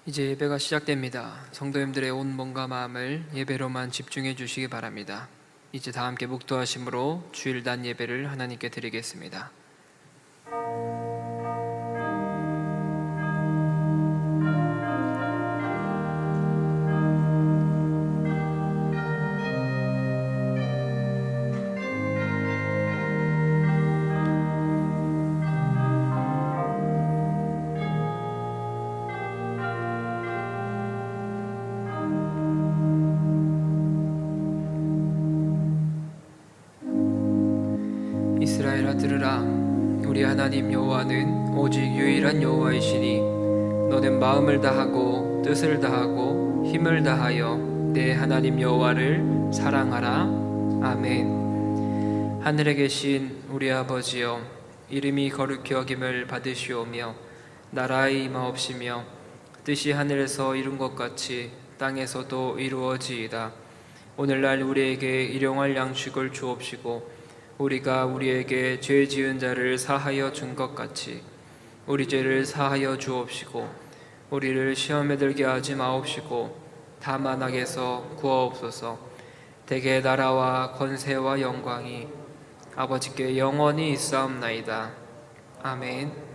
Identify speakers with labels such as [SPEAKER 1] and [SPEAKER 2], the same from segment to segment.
[SPEAKER 1] 이제 예배가 시작됩니다. 성도님들의 온 몸과 마음을 예배로만 집중해 주시기 바랍니다. 이제 다 함께 묵도하심으로 주일단 예배를 하나님께 드리겠습니다. 이스라엘아 들으라. 우리 하나님 여호와는 오직 유일한 여호와이시니 너는 마음을 다하고 뜻을 다하고 힘을 다하여 내 하나님 여호와를 사랑하라. 아멘. 하늘에 계신 우리 아버지여, 이름이 거룩히 여김을 받으시오며 나라의 임하옵시며 뜻이 하늘에서 이룬 것 같이 땅에서도 이루어지이다. 오늘날 우리에게 일용할 양식을 주옵시고 우리가 우리에게 죄 지은 자를 사하여 준 것 같이 우리 죄를 사하여 주옵시고 우리를 시험에 들게 하지 마옵시고 다만 악에서 구하옵소서. 대개 나라와 권세와 영광이 아버지께 영원히 있사옵나이다. 아멘.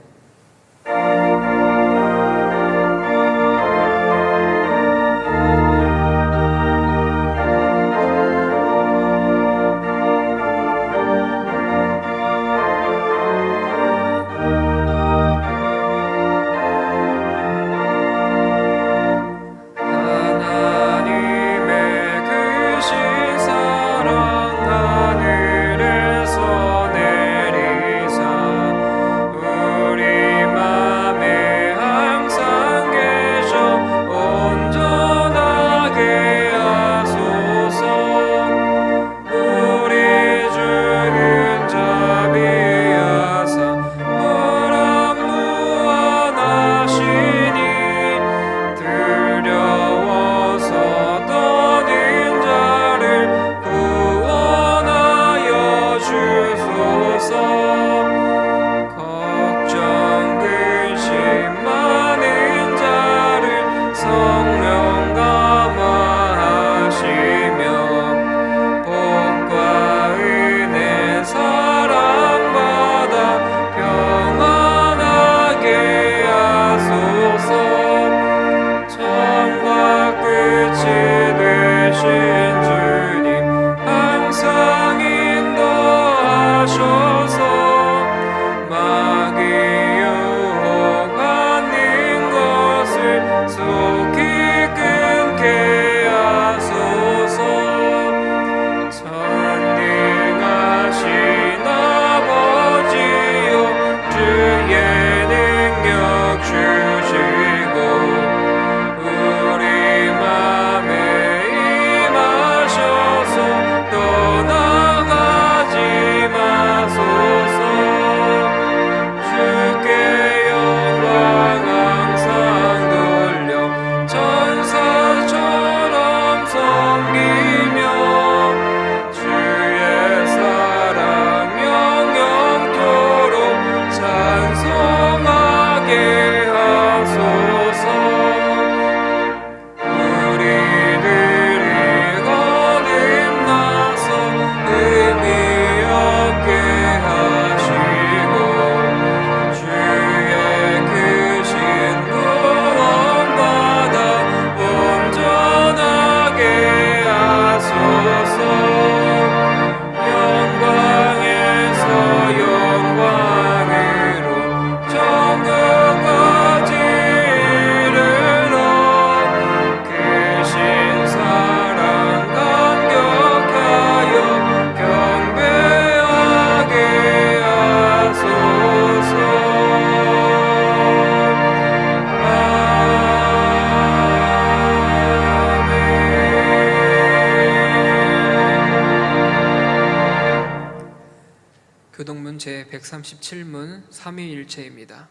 [SPEAKER 1] 교동문 제137문 삼위일체입니다.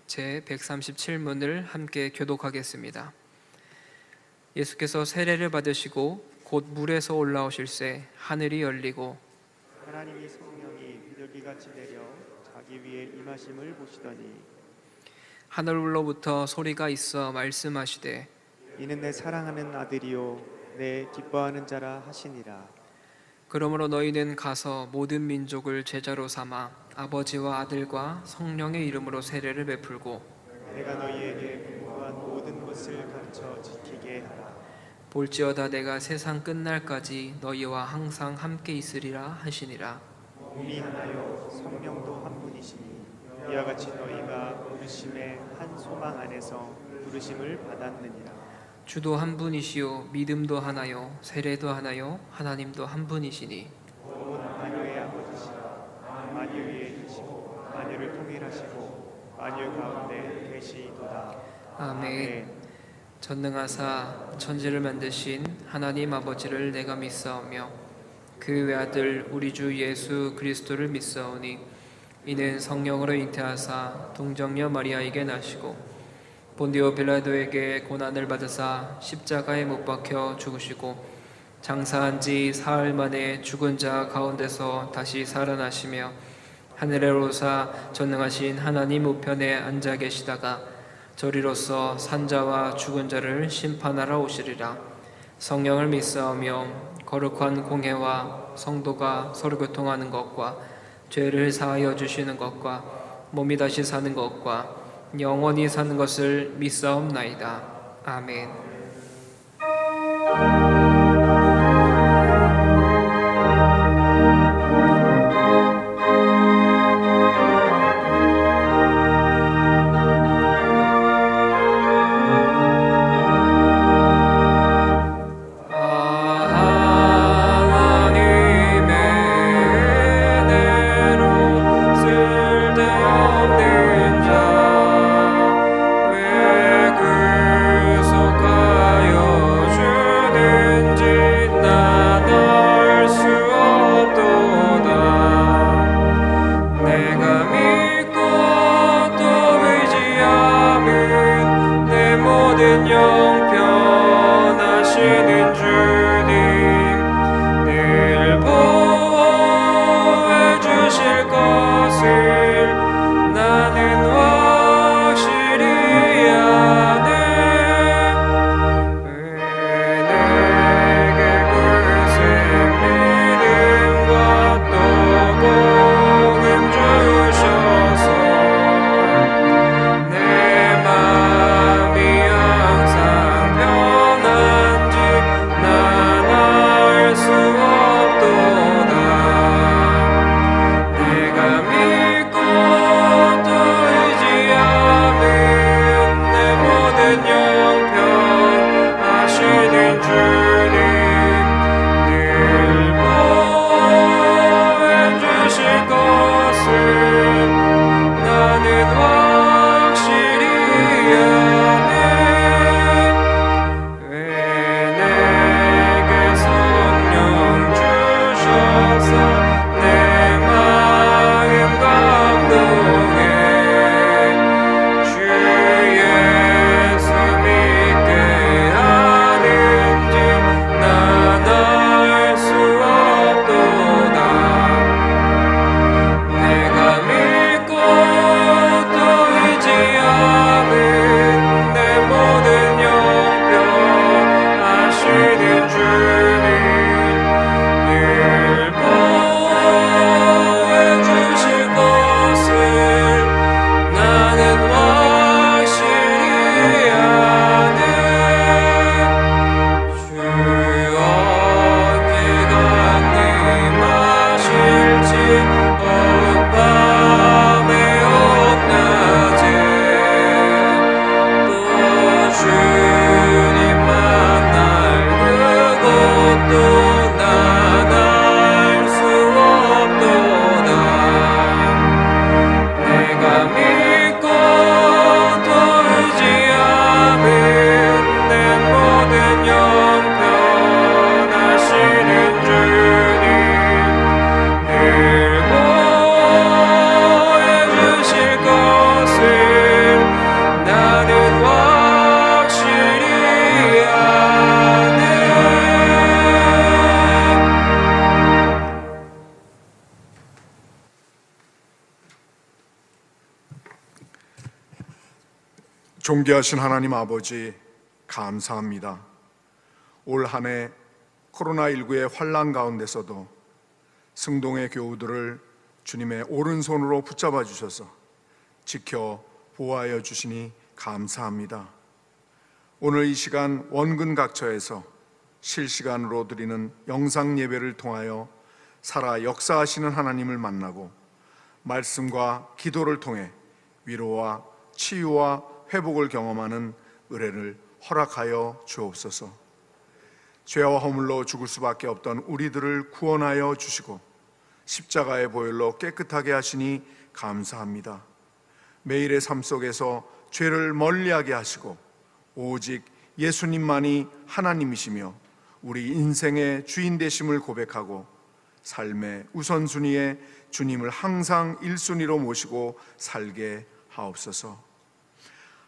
[SPEAKER 1] 제137문을 함께 교독하겠습니다. 예수께서 세례를 받으시고 곧 물에서 올라오실새 하늘이 열리고
[SPEAKER 2] 하나님이 성령이 비둘기같이 내려 자기 위에 임하심을 보시더니
[SPEAKER 1] 하늘로부터 소리가 있어 말씀하시되
[SPEAKER 2] 이는 내 사랑하는 아들이요 내 기뻐하는 자라 하시니라.
[SPEAKER 1] 그러므로 너희는 가서 모든 민족을 제자로 삼아 아버지와 아들과 성령의 이름으로 세례를 베풀고
[SPEAKER 2] 내가 너희에게 분부한 모든 것을 가르쳐 지키게 하라.
[SPEAKER 1] 볼지어다 내가 세상 끝날까지 너희와 항상 함께 있으리라 하시니라.
[SPEAKER 2] 몸이 하나요 성령도 한 분이시니 이와 같이 너희가 부르심의 한 소망 안에서 부르심을 받았느니라.
[SPEAKER 1] 주도 한 분이시요 믿음도 하나요 세례도 하나요 하나님도 한 분이시니
[SPEAKER 2] 곧 만유의 아버지시라. 만유 위에 계시고 만유를 통일하시고 만유 가운데 계시도다.
[SPEAKER 1] 아멘. 전능하사 천지를 만드신 하나님 아버지를 내가 믿사오며 그 외아들 우리 주 예수 그리스도를 믿사오니 이는 성령으로 잉태하사 동정녀 마리아에게 나시고 본디오 빌라도에게 고난을 받으사 십자가에 못 박혀 죽으시고 장사한 지 사흘 만에 죽은 자 가운데서 다시 살아나시며 하늘에 오르사 전능하신 하나님 우편에 앉아 계시다가 저리로서 산자와 죽은 자를 심판하러 오시리라. 성령을 믿사오며 거룩한 공회와 성도가 서로 교통하는 것과 죄를 사하여 주시는 것과 몸이 다시 사는 것과 영원히 사는 것을 믿사옵나이다. 아멘. 주님 만날 그곳
[SPEAKER 3] 존귀하신 하나님 아버지, 감사합니다. 올 한 해 코로나19의 환란 가운데서도 승동의 교우들을 주님의 오른손으로 붙잡아 주셔서 지켜 보호하여 주시니 감사합니다. 오늘 이 시간 원근 각처에서 실시간으로 드리는 영상 예배를 통하여 살아 역사하시는 하나님을 만나고 말씀과 기도를 통해 위로와 치유와 회복을 경험하는 은혜를 허락하여 주옵소서. 죄와 허물로 죽을 수밖에 없던 우리들을 구원하여 주시고 십자가의 보혈로 깨끗하게 하시니 감사합니다. 매일의 삶 속에서 죄를 멀리하게 하시고 오직 예수님만이 하나님이시며 우리 인생의 주인 되심을 고백하고 삶의 우선순위에 주님을 항상 1순위로 모시고 살게 하옵소서.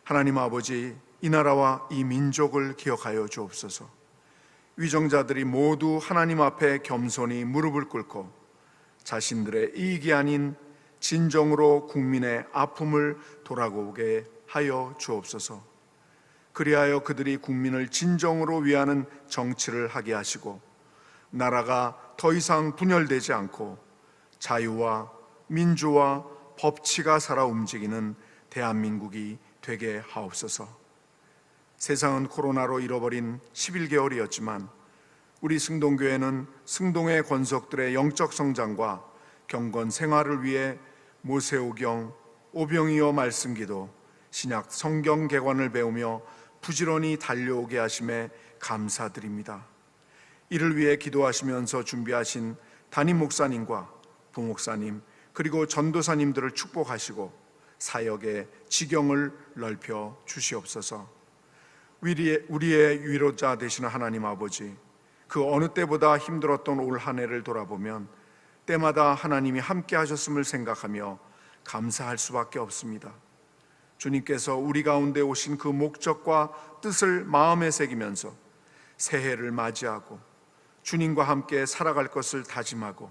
[SPEAKER 3] 하나님 아버지, 이 나라와 이 민족을 기억하여 주옵소서. 위정자들이 모두 하나님 앞에 겸손히 무릎을 꿇고 자신들의 이익이 아닌 진정으로 국민의 아픔을 돌아보게 하여 주옵소서. 그리하여 그들이 국민을 진정으로 위하는 정치를 하게 하시고 나라가 더 이상 분열되지 않고 자유와 민주와 법치가 살아 움직이는 대한민국이 되게 하옵소서. 세상은 코로나로 잃어버린 11개월이었지만 우리 승동교회는 승동의 권속들의 영적 성장과 경건 생활을 위해 모세오경, 오병이어 말씀기도, 신약 성경 개관을 배우며 부지런히 달려오게 하심에 감사드립니다. 이를 위해 기도하시면서 준비하신 담임 목사님과 부목사님 그리고 전도사님들을 축복하시고 사역의 지경을 넓혀 주시옵소서. 우리의 위로자 되시는 하나님 아버지, 그 어느 때보다 힘들었던 올 한 해를 돌아보면 때마다 하나님이 함께 하셨음을 생각하며 감사할 수밖에 없습니다. 주님께서 우리 가운데 오신 그 목적과 뜻을 마음에 새기면서 새해를 맞이하고 주님과 함께 살아갈 것을 다짐하고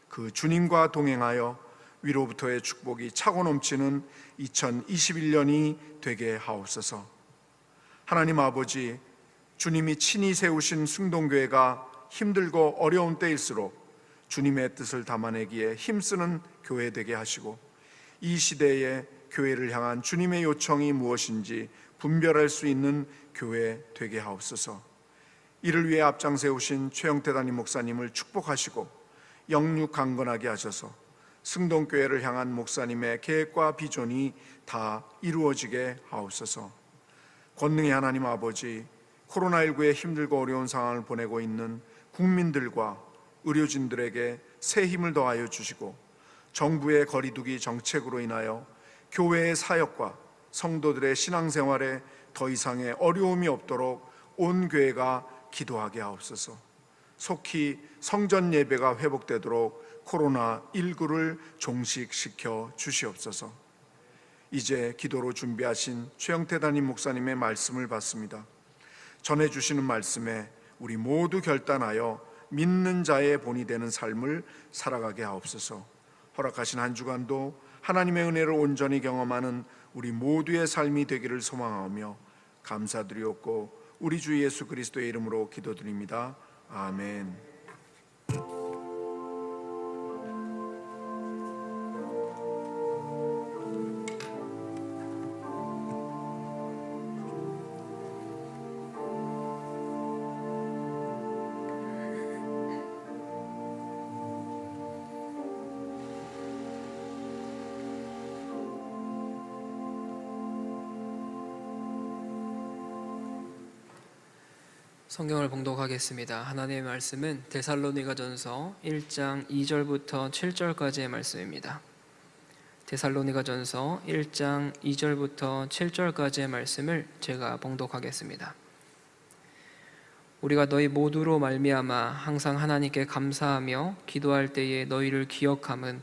[SPEAKER 3] 그 주님과 동행하여 위로부터의 축복이 차고 넘치는 2021년이 되게 하옵소서. 하나님 아버지, 주님이 친히 세우신 승동교회가 힘들고 어려운 때일수록 주님의 뜻을 담아내기에 힘쓰는 교회 되게 하시고 이 시대에 교회를 향한 주님의 요청이 무엇인지 분별할 수 있는 교회 되게 하옵소서. 이를 위해 앞장 세우신 최영태 담임 목사님을 축복하시고 영육 강건하게 하셔서 승동교회를 향한 목사님의 계획과 비전이 다 이루어지게 하옵소서. 권능의 하나님 아버지, 코로나19에 힘들고 어려운 상황을 보내고 있는 국민들과 의료진들에게 새 힘을 더하여 주시고 정부의 거리두기 정책으로 인하여 교회의 사역과 성도들의 신앙생활에 더 이상의 어려움이 없도록 온 교회가 기도하게 하옵소서. 속히 성전 예배가 회복되도록 코로나19를 종식시켜 주시옵소서. 이제 기도로 준비하신 최영태 담임 목사님의 말씀을 받습니다. 전해주시는 말씀에 우리 모두 결단하여 믿는 자의 본이 되는 삶을 살아가게 하옵소서. 허락하신 한 주간도 하나님의 은혜를 온전히 경험하는 우리 모두의 삶이 되기를 소망하며 감사드리옵고 우리 주 예수 그리스도의 이름으로 기도드립니다. 아멘.
[SPEAKER 1] 성경을 봉독하겠습니다. 하나님의 말씀은 데살로니가전서 1장 2절부터 7절까지의 말씀입니다. 데살로니가전서 1장 2절부터 7절까지의 말씀을 제가 봉독하겠습니다. 우리가 너희 모두로 말미암아 항상 하나님께 감사하며 기도할 때에 너희를 기억함은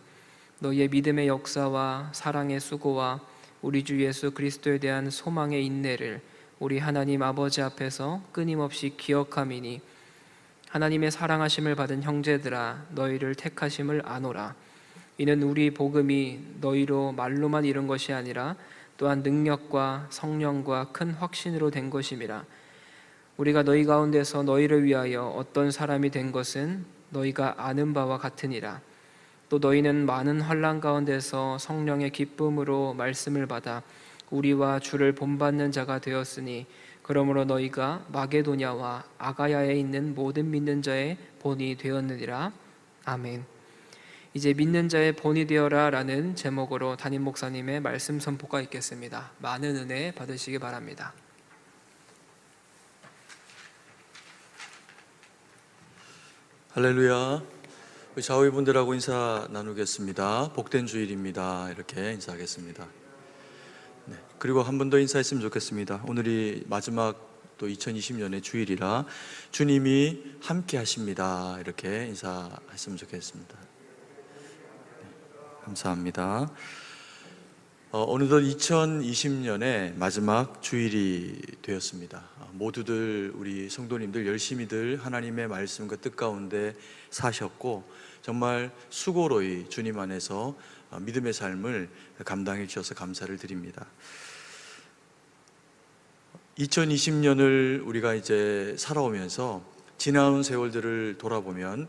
[SPEAKER 1] 너희의 믿음의 역사와 사랑의 수고와 우리 주 예수 그리스도에 대한 소망의 인내를 우리 하나님 아버지 앞에서 끊임없이 기억함이니 하나님의 사랑하심을 받은 형제들아 너희를 택하심을 아노라. 이는 우리 복음이 너희로 말로만 이룬 것이 아니라 또 또한 능력과 성령과 큰 확신으로 된 것임이라. 우리가 너희 가운데서 너희를 위하여 어떤 사람이 된 것은 너희가 아는 바와 같으니라. 또 너희는 많은 환난 가운데서 성령의 기쁨으로 말씀을 받아 우리와 주를 본받는 자가 되었으니, 그러므로 너희가 마게도냐와 아가야에 있는 모든 믿는 자의 본이 되었느니라. 아멘. 이제 믿는 자의 본이 되어라 라는 제목으로 담임 목사님의 말씀 선포가 있겠습니다. 많은 은혜 받으시기 바랍니다.
[SPEAKER 4] 할렐루야. 우리 좌우분들하고 인사 나누겠습니다. 복된 주일입니다. 이렇게 인사하겠습니다. 네, 그리고 한 번 더 인사했으면 좋겠습니다. 오늘이 마지막 또 2020년의 주일이라 주님이 함께 하십니다. 이렇게 인사했으면 좋겠습니다. 네, 감사합니다. 어느덧 2020년의 마지막 주일이 되었습니다. 모두들 우리 성도님들 열심히들 하나님의 말씀과 뜻 가운데 사셨고 정말 수고로이 주님 안에서 믿음의 삶을 감당해 주셔서 감사를 드립니다. 2020년을 우리가 이제 살아오면서 지나온 세월들을 돌아보면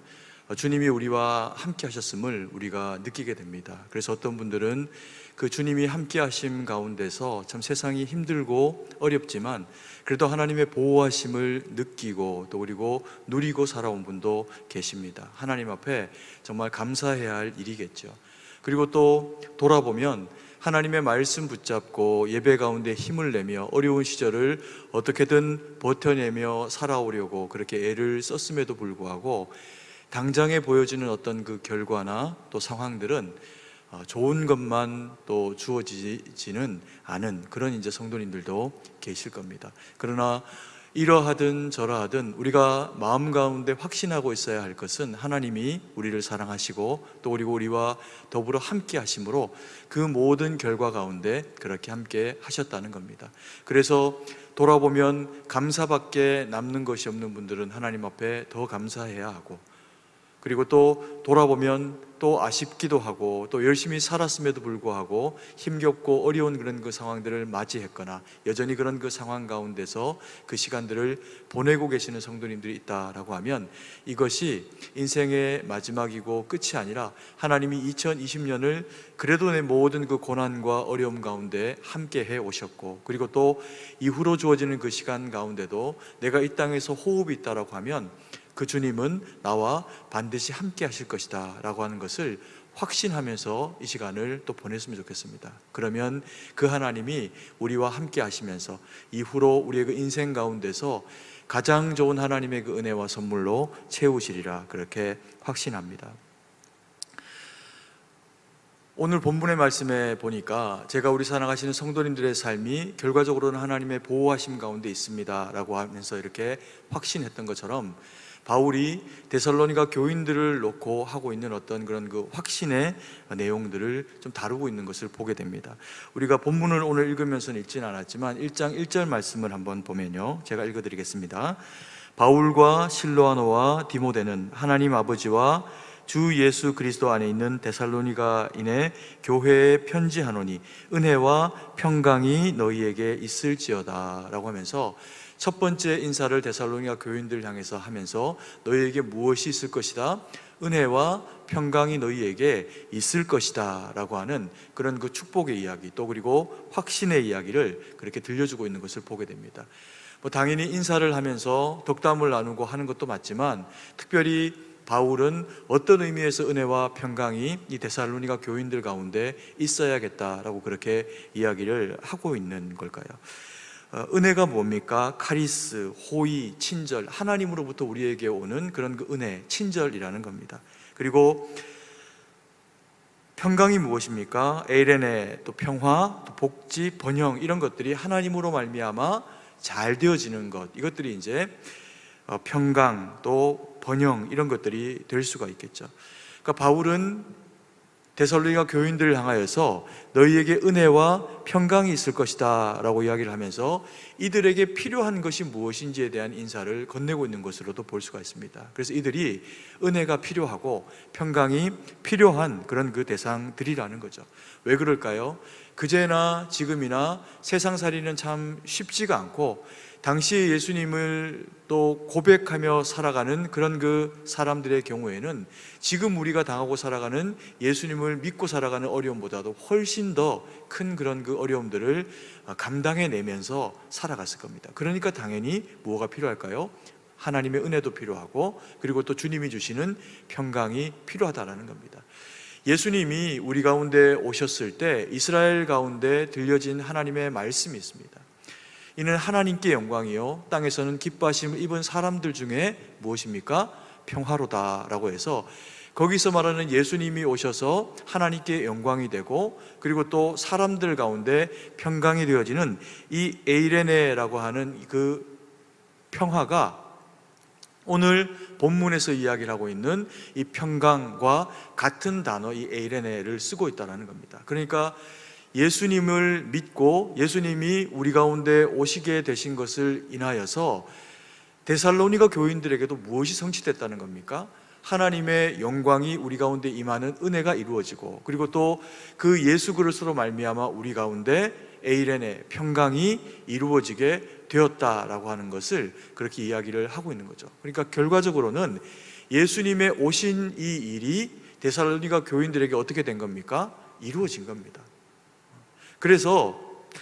[SPEAKER 4] 주님이 우리와 함께 하셨음을 우리가 느끼게 됩니다. 그래서 어떤 분들은 그 주님이 함께 하심 가운데서 참 세상이 힘들고 어렵지만 그래도 하나님의 보호하심을 느끼고 또 그리고 누리고 살아온 분도 계십니다. 하나님 앞에 정말 감사해야 할 일이겠죠. 그리고 또 돌아보면 하나님의 말씀 붙잡고 예배 가운데 힘을 내며 어려운 시절을 어떻게든 버텨내며 살아오려고 그렇게 애를 썼음에도 불구하고 당장에 보여지는 어떤 그 결과나 또 상황들은 좋은 것만 또 주어지지는 않은 그런 이제 성도님들도 계실 겁니다. 그러나 이러하든 저러하든 우리가 마음 가운데 확신하고 있어야 할 것은 하나님이 우리를 사랑하시고 또 그리고 우리와 더불어 함께 하심으로 그 모든 결과 가운데 그렇게 함께 하셨다는 겁니다. 그래서 돌아보면 감사밖에 남는 것이 없는 분들은 하나님 앞에 더 감사해야 하고, 그리고 또 돌아보면 또 아쉽기도 하고 또 열심히 살았음에도 불구하고 힘겹고 어려운 그런 그 상황들을 맞이했거나 여전히 그런 그 상황 가운데서 그 시간들을 보내고 계시는 성도님들이 있다라고 하면 이것이 인생의 마지막이고 끝이 아니라 하나님이 2020년을 그래도 내 모든 그 고난과 어려움 가운데 함께 해 오셨고, 그리고 또 이후로 주어지는 그 시간 가운데도 내가 이 땅에서 호흡이 있다라고 하면 그 주님은 나와 반드시 함께 하실 것이다 라고 하는 것을 확신하면서 이 시간을 또 보냈으면 좋겠습니다. 그러면 그 하나님이 우리와 함께 하시면서 이후로 우리의 그 인생 가운데서 가장 좋은 하나님의 그 은혜와 선물로 채우시리라 그렇게 확신합니다. 오늘 본문의 말씀에 보니까 제가 우리 사랑하시는 성도님들의 삶이 결과적으로는 하나님의 보호하심 가운데 있습니다 라고 하면서 이렇게 확신했던 것처럼 바울이 데살로니가 교인들을 놓고 하고 있는 어떤 그런 그 확신의 내용들을 좀 다루고 있는 것을 보게 됩니다. 우리가 본문을 오늘 읽으면서는 읽지는 않았지만 1장 1절 말씀을 한번 보면요, 제가 읽어드리겠습니다. 바울과 실로아노와 디모데는 하나님 아버지와 주 예수 그리스도 안에 있는 데살로니가인의 교회에 편지하노니 은혜와 평강이 너희에게 있을지어다 라고 하면서 첫 번째 인사를 데살로니가 교인들 향해서 하면서 너희에게 무엇이 있을 것이다? 은혜와 평강이 너희에게 있을 것이다 라고 하는 그런 그 축복의 이야기, 또 그리고 확신의 이야기를 그렇게 들려주고 있는 것을 보게 됩니다. 당연히 인사를 하면서 덕담을 나누고 하는 것도 맞지만 특별히 바울은 어떤 의미에서 은혜와 평강이 이 데살로니가 교인들 가운데 있어야겠다라고 그렇게 이야기를 하고 있는 걸까요? 은혜가 뭡니까? 카리스, 호의, 친절, 하나님으로부터 우리에게 오는 그런 그 은혜, 친절이라는 겁니다. 그리고 평강이 무엇입니까? 에이레네, 또 평화, 또 복지, 번영, 이런 것들이 하나님으로 말미암아 잘 되어지는 것, 이것들이 이제 평강, 또 번영, 이런 것들이 될 수가 있겠죠. 그러니까 바울은 데살로니가 교인들을 향하여서 너희에게 은혜와 평강이 있을 것이다 라고 이야기를 하면서 이들에게 필요한 것이 무엇인지에 대한 인사를 건네고 있는 것으로도 볼 수가 있습니다. 그래서 이들이 은혜가 필요하고 평강이 필요한 그런 그 대상들이라는 거죠. 왜 그럴까요? 그제나 지금이나 세상살이는 참 쉽지가 않고 당시에 예수님을 또 고백하며 살아가는 그런 그 사람들의 경우에는 지금 우리가 당하고 살아가는 예수님을 믿고 살아가는 어려움보다도 훨씬 더 큰 그런 그 어려움들을 감당해내면서 살아갔을 겁니다. 그러니까 당연히 뭐가 필요할까요? 하나님의 은혜도 필요하고 그리고 또 주님이 주시는 평강이 필요하다라는 겁니다. 예수님이 우리 가운데 오셨을 때 이스라엘 가운데 들려진 하나님의 말씀이 있습니다. 이는 하나님께 영광이요 땅에서는 기뻐하심을 입은 사람들 중에 무엇입니까? 평화로다라고 해서 거기서 말하는 예수님이 오셔서 하나님께 영광이 되고 그리고 또 사람들 가운데 평강이 되어지는 이 에이레네라고 하는 그 평화가 오늘 본문에서 이야기를 하고 있는 이 평강과 같은 단어 이 에이레네를 쓰고 있다는 겁니다. 그러니까 예수님을 믿고 예수님이 우리 가운데 오시게 되신 것을 인하여서 데살로니가 교인들에게도 무엇이 성취됐다는 겁니까? 하나님의 영광이 우리 가운데 임하는 은혜가 이루어지고 그리고 또 그 예수 그리스도로 말미암아 우리 가운데 에이레네 평강이 이루어지게 되었다라고 하는 것을 그렇게 이야기를 하고 있는 거죠. 그러니까 결과적으로는 예수님의 오신 이 일이 데살로니가 교인들에게 어떻게 된 겁니까? 이루어진 겁니다. 그래서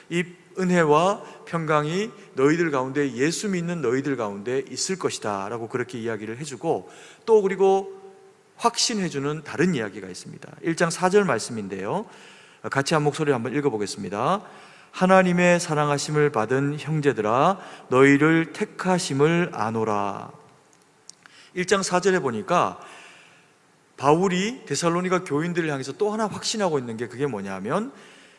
[SPEAKER 4] 이 은혜와 평강이 너희들 가운데 예수 믿는 너희들 가운데 있을 것이다 라고 그렇게 이야기를 해주고 또 그리고 확신해주는 다른 이야기가 있습니다. 1장 4절 말씀인데요, 같이 한 목소리 한번 읽어보겠습니다. 하나님의 사랑하심을 받은 형제들아 너희를 택하심을 아노라. 1장 4절에 보니까 바울이 데살로니가 교인들을 향해서 또 하나 확신하고 있는 게 그게 뭐냐면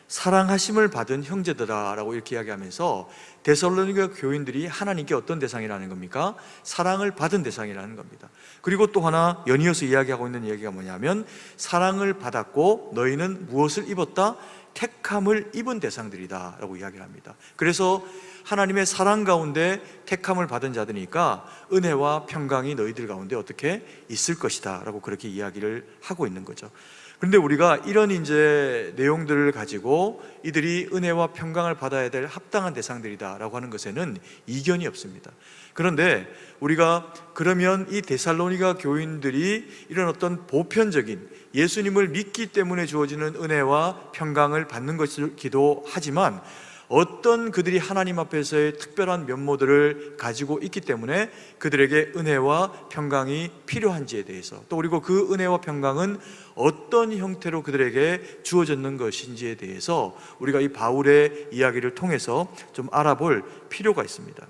[SPEAKER 4] 사랑하심을 받은 형제들아 라고 이렇게 이야기하면서 데살로니가 교인들이 하나님께 어떤 대상이라는 겁니까? 사랑을 받은 대상이라는 겁니다. 그리고 또 하나 연이어서 이야기하고 있는 이야기가 뭐냐면 사랑을 받았고 너희는 무엇을 입었다? 택함을 입은 대상들이다 라고 이야기를 합니다. 그래서 하나님의 사랑 가운데 택함을 받은 자들이니까 은혜와 평강이 너희들 가운데 어떻게 있을 것이다 라고 그렇게 이야기를 하고 있는 거죠. 그런데 우리가 이런 이제 내용들을 가지고 이들이 은혜와 평강을 받아야 될 합당한 대상들이다 라고 하는 것에는 이견이 없습니다. 그런데 우리가 그러면 이 데살로니가 교인들이 이런 어떤 보편적인 예수님을 믿기 때문에 주어지는 은혜와 평강을 받는 것이기도 하지만 어떤 그들이 하나님 앞에서의 특별한 면모들을 가지고 있기 때문에 그들에게 은혜와 평강이 필요한지에 대해서 또 그리고 그 은혜와 평강은 어떤 형태로 그들에게 주어졌는 것인지에 대해서 우리가 이 바울의 이야기를 통해서 좀 알아볼 필요가 있습니다.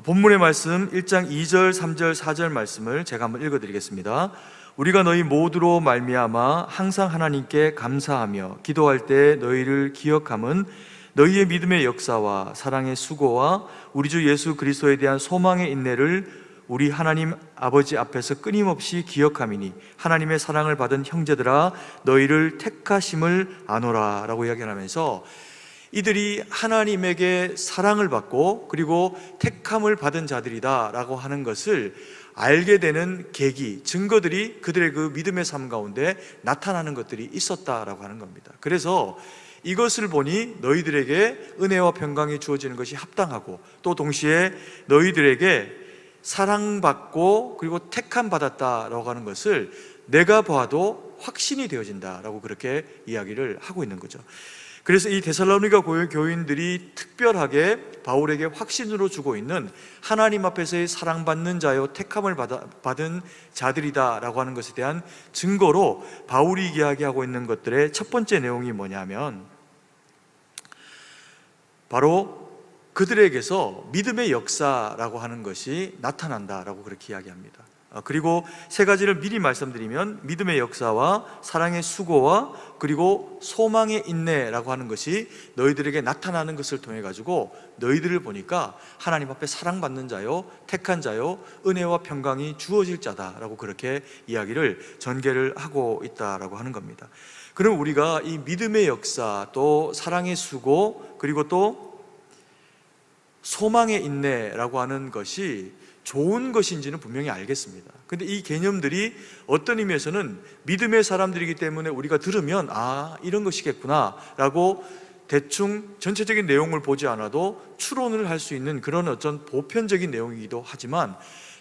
[SPEAKER 4] 본문의 말씀 1장 2절, 3절, 4절 말씀을 제가 한번 읽어드리겠습니다. 우리가 너희 모두로 말미암아 항상 하나님께 감사하며 기도할 때 너희를 기억함은 너희의 믿음의 역사와 사랑의 수고와 우리 주 예수 그리스도에 대한 소망의 인내를 우리 하나님 아버지 앞에서 끊임없이 기억함이니 하나님의 사랑을 받은 형제들아 너희를 택하심을 아노라 라고 이야기하면서 이들이 하나님에게 사랑을 받고 그리고 택함을 받은 자들이다 라고 하는 것을 알게 되는 계기, 증거들이 그들의 그 믿음의 삶 가운데 나타나는 것들이 있었다라고 하는 겁니다. 그래서 이것을 보니 너희들에게 은혜와 평강이 주어지는 것이 합당하고 또 동시에 너희들에게 사랑받고 그리고 택함 받았다라고 하는 것을 내가 봐도 확신이 되어진다라고 그렇게 이야기를 하고 있는 거죠. 그래서 이 데살로니가 교인들이 특별하게 바울에게 확신으로 주고 있는 하나님 앞에서의 사랑받는 자요 택함을 받은 자들이다라고 하는 것에 대한 증거로 바울이 이야기하고 있는 것들의 첫 번째 내용이 뭐냐면 바로 그들에게서 믿음의 역사라고 하는 것이 나타난다라고 그렇게 이야기합니다. 그리고 세 가지를 미리 말씀드리면 믿음의 역사와 사랑의 수고와 그리고 소망의 인내라고 하는 것이 너희들에게 나타나는 것을 통해 가지고 너희들을 보니까 하나님 앞에 사랑받는 자요, 택한 자요, 은혜와 평강이 주어질 자다라고 그렇게 이야기를 전개를 하고 있다라고 하는 겁니다. 그럼 우리가 이 믿음의 역사, 또 사랑의 수고, 그리고 또 소망의 인내라고 하는 것이 좋은 것인지는 분명히 알겠습니다. 근데 이 개념들이 어떤 의미에서는 믿음의 사람들이기 때문에 우리가 들으면 이런 것이겠구나 라고 대충 전체적인 내용을 보지 않아도 추론을 할 수 있는 그런 어떤 보편적인 내용이기도 하지만,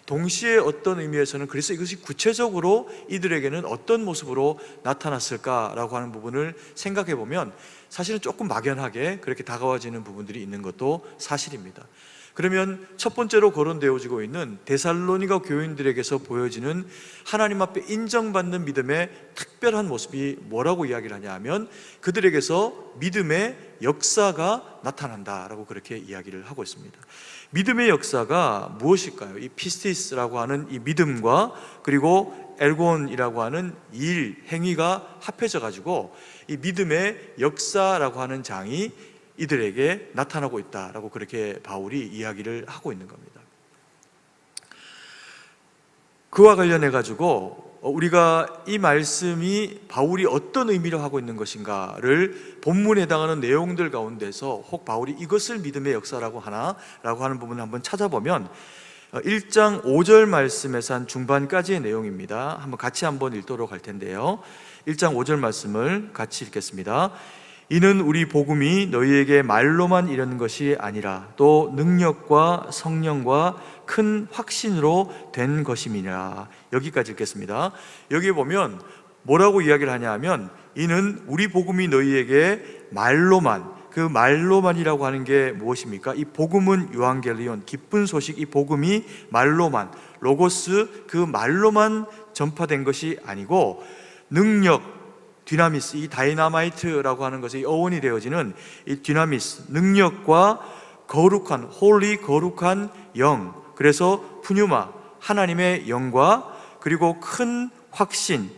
[SPEAKER 4] 동시에 어떤 의미에서는 그래서 이것이 구체적으로 이들에게는 어떤 모습으로 나타났을까라고 하는 부분을 생각해 보면 사실은 조금 막연하게 그렇게 다가와지는 부분들이 있는 것도 사실입니다. 그러면 첫 번째로 거론되어지고 있는 데살로니가 교인들에게서 보여지는 하나님 앞에 인정받는 믿음의 특별한 모습이 뭐라고 이야기를 하냐 하면, 그들에게서 믿음의 역사가 나타난다라고 그렇게 이야기를 하고 있습니다. 믿음의 역사가 무엇일까요? 이 피스티스라고 하는 이 믿음과 그리고 엘곤이라고 하는 일, 행위가 합해져 가지고 이 믿음의 역사라고 하는 장이 이들에게 나타나고 있다라고 그렇게 바울이 이야기를 하고 있는 겁니다. 그와 관련해 가지고 우리가 이 말씀이 바울이 어떤 의미를 하고 있는 것인가를 본문에 해당하는 내용들 가운데서 혹 바울이 이것을 믿음의 역사라고 하나라고 하는 부분을 한번 찾아보면 1장 5절 말씀에서 한 중반까지의 내용입니다. 한번 같이 한번 읽도록 할 텐데요. 1장 5절 말씀을 같이 읽겠습니다. 이는 우리 복음이 너희에게 말로만 이르는 것이 아니라 또 능력과 성령과 큰 확신으로 된 것임이니라. 여기까지 읽겠습니다. 여기에 보면 뭐라고 이야기를 하냐 하면, 이는 우리 복음이 너희에게 말로만, 그 말로만이라고 하는 게 무엇입니까? 이 복음은 유앙겔리온, 기쁜 소식, 이 복음이 말로만, 로고스, 그 말로만 전파된 것이 아니고 능력, 디나미스, 이 다이나마이트라고 하는 것이 어원이 되어지는 이 디나미스, 능력과 거룩한, 홀리 거룩한 영, 그래서 푸뉴마, 하나님의 영과 그리고 큰 확신,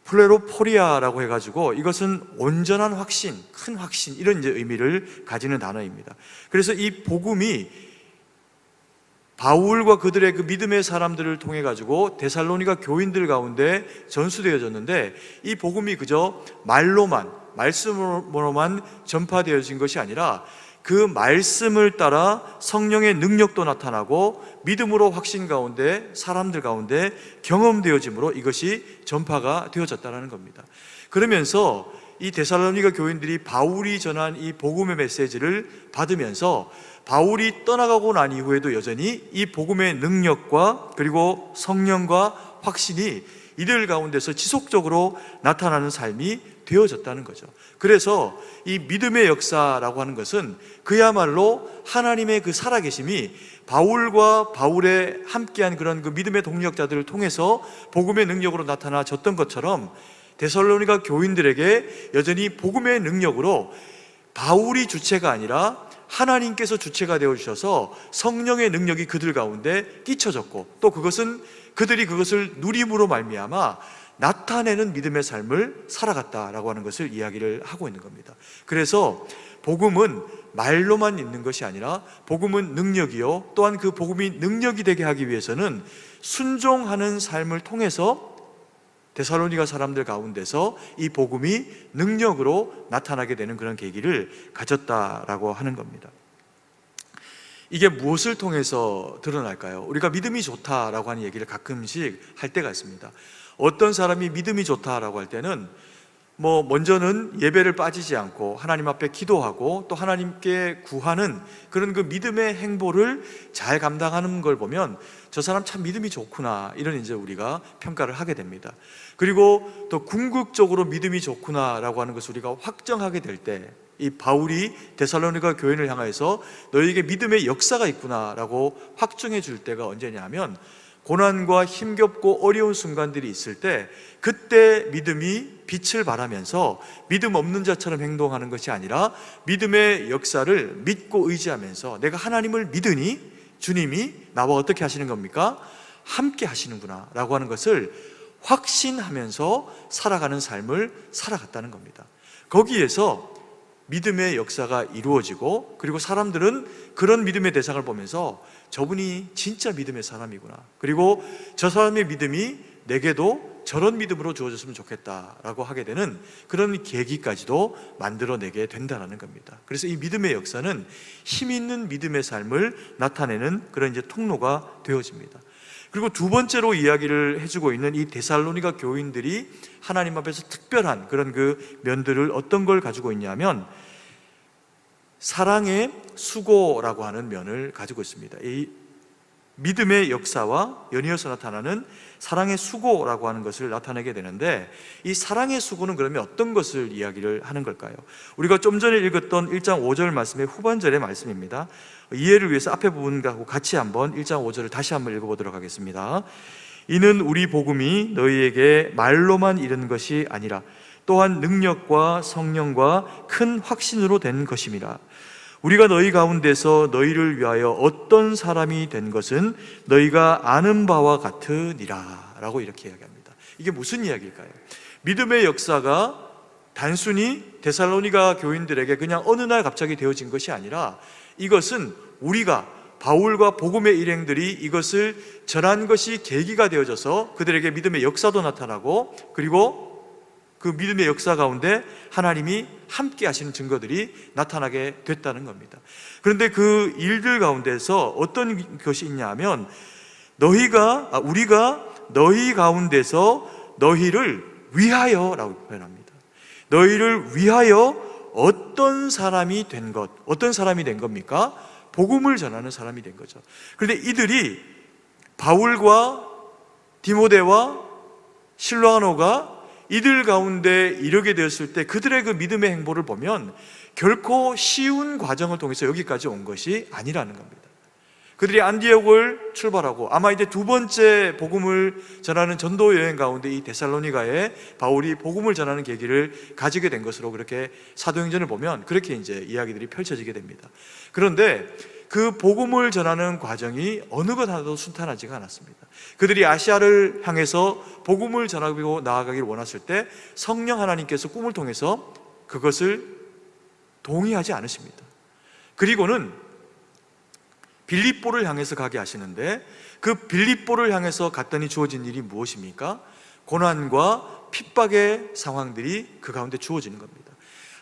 [SPEAKER 4] 플레로포리아라고 해가지고 이것은 온전한 확신, 큰 확신, 이런 이제 의미를 가지는 단어입니다. 그래서 이 복음이 바울과 그들의 그 믿음의 사람들을 통해 가지고 데살로니가 교인들 가운데 전수되어졌는데, 이 복음이 그저 말로만, 말씀으로만 전파되어진 것이 아니라 그 말씀을 따라 성령의 능력도 나타나고 믿음으로 확신 가운데, 사람들 가운데 경험되어짐으로 이것이 전파가 되어졌다는 겁니다. 그러면서 이 데살로니가 교인들이 바울이 전한 이 복음의 메시지를 받으면서 바울이 떠나가고 난 이후에도 여전히 이 복음의 능력과 그리고 성령과 확신이 이들 가운데서 지속적으로 나타나는 삶이 되어졌다는 거죠. 그래서 이 믿음의 역사라고 하는 것은 그야말로 하나님의 그 살아계심이 바울과 바울의 함께한 그런 그 믿음의 동력자들을 통해서 복음의 능력으로 나타나졌던 것처럼 데살로니가 교인들에게 여전히 복음의 능력으로 바울이 주체가 아니라 하나님께서 주체가 되어주셔서 성령의 능력이 그들 가운데 끼쳐졌고, 또 그것은 그들이 그것을 누림으로 말미암아 나타내는 믿음의 삶을 살아갔다라고 하는 것을 이야기를 하고 있는 겁니다. 그래서 복음은 말로만 있는 것이 아니라 복음은 능력이요, 또한 그 복음이 능력이 되게 하기 위해서는 순종하는 삶을 통해서 데살로니가 사람들 가운데서 이 복음이 능력으로 나타나게 되는 그런 계기를 가졌다라고 하는 겁니다. 이게 무엇을 통해서 드러날까요? 우리가 믿음이 좋다라고 하는 얘기를 가끔씩 할 때가 있습니다. 어떤 사람이 믿음이 좋다라고 할 때는 먼저는 예배를 빠지지 않고 하나님 앞에 기도하고 또 하나님께 구하는 그런 그 믿음의 행보를 잘 감당하는 걸 보면 저 사람 참 믿음이 좋구나, 이런 이제 우리가 평가를 하게 됩니다. 그리고 또 궁극적으로 믿음이 좋구나라고 하는 것을 우리가 확정하게 될 때, 이 바울이 데살로니가 교인을 향해서 너희에게 믿음의 역사가 있구나라고 확정해 줄 때가 언제냐 하면, 고난과 힘겹고 어려운 순간들이 있을 때 그때 믿음이 빛을 발하면서 믿음 없는 자처럼 행동하는 것이 아니라 믿음의 역사를 믿고 의지하면서 내가 하나님을 믿으니 주님이 나와 어떻게 하시는 겁니까? 함께 하시는구나 라고 하는 것을 확신하면서 살아가는 삶을 살아갔다는 겁니다. 거기에서 믿음의 역사가 이루어지고, 그리고 사람들은 그런 믿음의 대상을 보면서 저분이 진짜 믿음의 사람이구나, 그리고 저 사람의 믿음이 내게도 저런 믿음으로 주어졌으면 좋겠다라고 하게 되는 그런 계기까지도 만들어내게 된다는 겁니다. 그래서 이 믿음의 역사는 힘 있는 믿음의 삶을 나타내는 그런 이제 통로가 되어집니다. 그리고 두 번째로 이야기를 해주고 있는 이 데살로니가 교인들이 하나님 앞에서 특별한 그런 그 면들을 어떤 걸 가지고 있냐면 사랑의 수고라고 하는 면을 가지고 있습니다. 이 믿음의 역사와 연이어서 나타나는 사랑의 수고라고 하는 것을 나타내게 되는데, 이 사랑의 수고는 그러면 어떤 것을 이야기를 하는 걸까요? 우리가 좀 전에 읽었던 1장 5절 말씀의 후반절의 말씀입니다. 이해를 위해서 앞에 부분과 같이 한번 1장 5절을 다시 한번 읽어보도록 하겠습니다. 이는 우리 복음이 너희에게 말로만 이르는 것이 아니라 또한 능력과 성령과 큰 확신으로 된 것임이라. 우리가 너희 가운데서 너희를 위하여 어떤 사람이 된 것은 너희가 아는 바와 같으니라 라고 이렇게 이야기합니다. 이게 무슨 이야기일까요? 믿음의 역사가 단순히 데살로니가 교인들에게 그냥 어느 날 갑자기 되어진 것이 아니라, 이것은 우리가 바울과 복음의 일행들이 이것을 전한 것이 계기가 되어져서 그들에게 믿음의 역사도 나타나고, 그리고 그 믿음의 역사 가운데 하나님이 함께 하시는 증거들이 나타나게 됐다는 겁니다. 그런데 그 일들 가운데서 어떤 것이 있냐 하면, 우리가 너희 가운데서 너희를 위하여 라고 표현합니다. 너희를 위하여 어떤 사람이 된 것, 어떤 사람이 된 겁니까? 복음을 전하는 사람이 된 거죠. 그런데 이들이 바울과 디모데와 실로아노가 이들 가운데 이르게 되었을 때 그들의 그 믿음의 행보를 보면 결코 쉬운 과정을 통해서 여기까지 온 것이 아니라는 겁니다. 그들이 안디옥을 출발하고 아마 이제 두 번째 복음을 전하는 전도 여행 가운데 이 데살로니가에 바울이 복음을 전하는 계기를 가지게 된 것으로 그렇게 사도행전을 보면 그렇게 이제 이야기들이 펼쳐지게 됩니다. 그런데 그 복음을 전하는 과정이 어느 것 하나도 순탄하지가 않았습니다. 그들이 아시아를 향해서 복음을 전하고 나아가기를 원했을 때 성령 하나님께서 꿈을 통해서 그것을 동의하지 않으십니다. 그리고는 빌립보를 향해서 가게 하시는데, 그 빌립보를 향해서 갔더니 주어진 일이 무엇입니까? 고난과 핍박의 상황들이 그 가운데 주어지는 겁니다.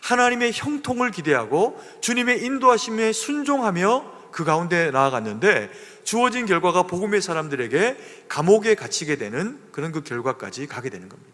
[SPEAKER 4] 하나님의 형통을 기대하고 주님의 인도하심에 순종하며 그 가운데 나아갔는데 주어진 결과가 복음의 사람들에게 감옥에 갇히게 되는 그런 그 결과까지 가게 되는 겁니다.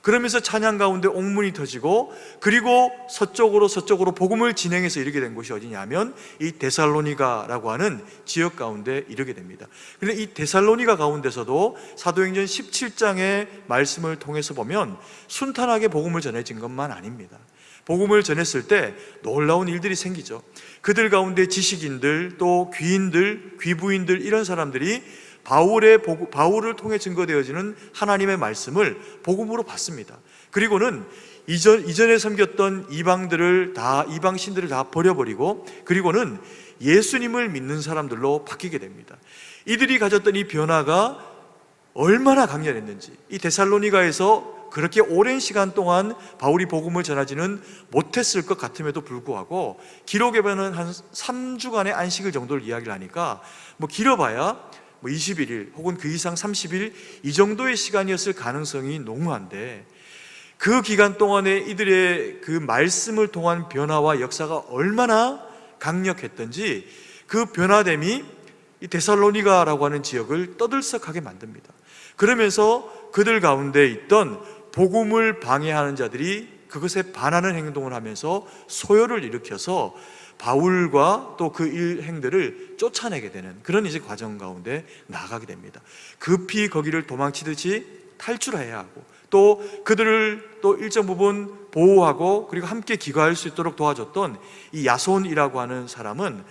[SPEAKER 4] 그러면서 찬양 가운데 옥문이 터지고, 그리고 서쪽으로 복음을 진행해서 이르게 된 곳이 어디냐면 이 데살로니가라고 하는 지역 가운데 이르게 됩니다. 그런데 이 데살로니가 가운데서도 사도행전 17장의 말씀을 통해서 보면 순탄하게 복음을 전해진 것만 아닙니다. 복음을 전했을 때 놀라운 일들이 생기죠. 그들 가운데 지식인들, 또 귀인들, 귀부인들, 이런 사람들이 바울을 통해 증거되어지는 하나님의 말씀을 복음으로 받습니다. 그리고는 이전에 섬겼던 이방 신들을 다 버려버리고, 그리고는 예수님을 믿는 사람들로 바뀌게 됩니다. 이들이 가졌던 이 변화가 얼마나 강렬했는지, 이 데살로니가에서 그렇게 오랜 시간 동안 바울이 복음을 전하지는 못했을 것 같음에도 불구하고 기록에 보면 한 3주간의 안식일 정도를 이야기를 하니까 길어봐야 21일 혹은 그 이상 30일 이 정도의 시간이었을 가능성이 농후한데, 그 기간 동안에 이들의 그 말씀을 통한 변화와 역사가 얼마나 강력했던지 그 변화됨이 이 데살로니가라고 하는 지역을 떠들썩하게 만듭니다. 그러면서 그들 가운데 있던 복음을 방해하는 자들이 그것에 반하는 행동을 하면서 소요를 일으켜서 바울과 또 그 일행들을 쫓아내게 되는 그런 이제 과정 가운데 나가게 됩니다. 급히 거기를 도망치듯이 탈출해야 하고, 또 그들을 또 일정 부분 보호하고 그리고 함께 기거할 수 있도록 도와줬던 이 야손이라고 하는 사람은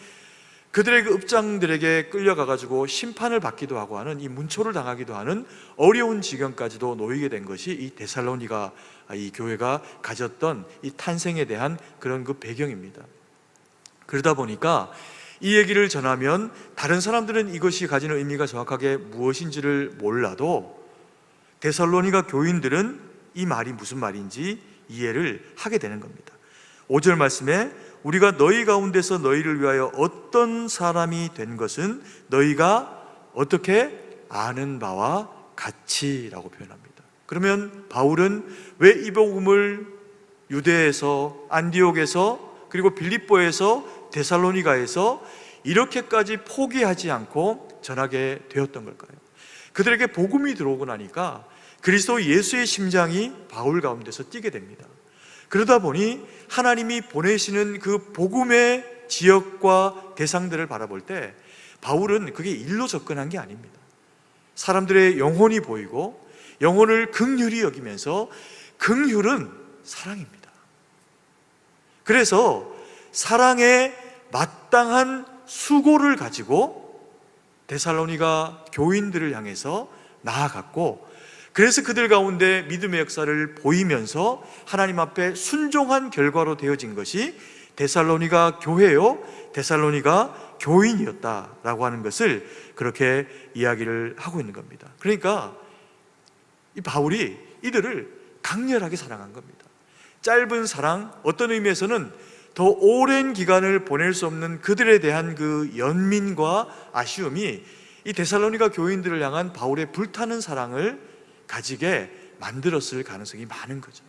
[SPEAKER 4] 그들의 그 읍장들에게 끌려가가지고 심판을 받기도 하고 하는, 이 문초를 당하기도 하는 어려운 지경까지도 놓이게 된 것이 이 데살로니가 이 교회가 가졌던 이 탄생에 대한 그런 그 배경입니다. 그러다 보니까 이 얘기를 전하면 다른 사람들은 이것이 가지는 의미가 정확하게 무엇인지를 몰라도 데살로니가 교인들은 이 말이 무슨 말인지 이해를 하게 되는 겁니다. 5절 말씀에 우리가 너희 가운데서 너희를 위하여 어떤 사람이 된 것은 너희가 어떻게 아는 바와 같이라고 표현합니다. 그러면 바울은 왜 이 복음을 유대에서, 안디옥에서, 그리고 빌립보에서, 데살로니가에서 이렇게까지 포기하지 않고 전하게 되었던 걸까요? 그들에게 복음이 들어오고 나니까 그리스도 예수의 심장이 바울 가운데서 뛰게 됩니다. 그러다 보니 하나님이 보내시는 그 복음의 지역과 대상들을 바라볼 때 바울은 그게 일로 접근한 게 아닙니다. 사람들의 영혼이 보이고 영혼을 긍휼히 여기면서 긍휼은 사랑입니다. 그래서 사랑에 마땅한 수고를 가지고 데살로니가 교인들을 향해서 나아갔고, 그래서 그들 가운데 믿음의 역사를 보이면서 하나님 앞에 순종한 결과로 되어진 것이 데살로니가 교회요, 데살로니가 교인이었다라고 하는 것을 그렇게 이야기를 하고 있는 겁니다. 그러니까 이 바울이 이들을 강렬하게 사랑한 겁니다. 짧은 사랑, 어떤 의미에서는 더 오랜 기간을 보낼 수 없는 그들에 대한 그 연민과 아쉬움이 이 데살로니가 교인들을 향한 바울의 불타는 사랑을 가지게 만들었을 가능성이 많은 거죠.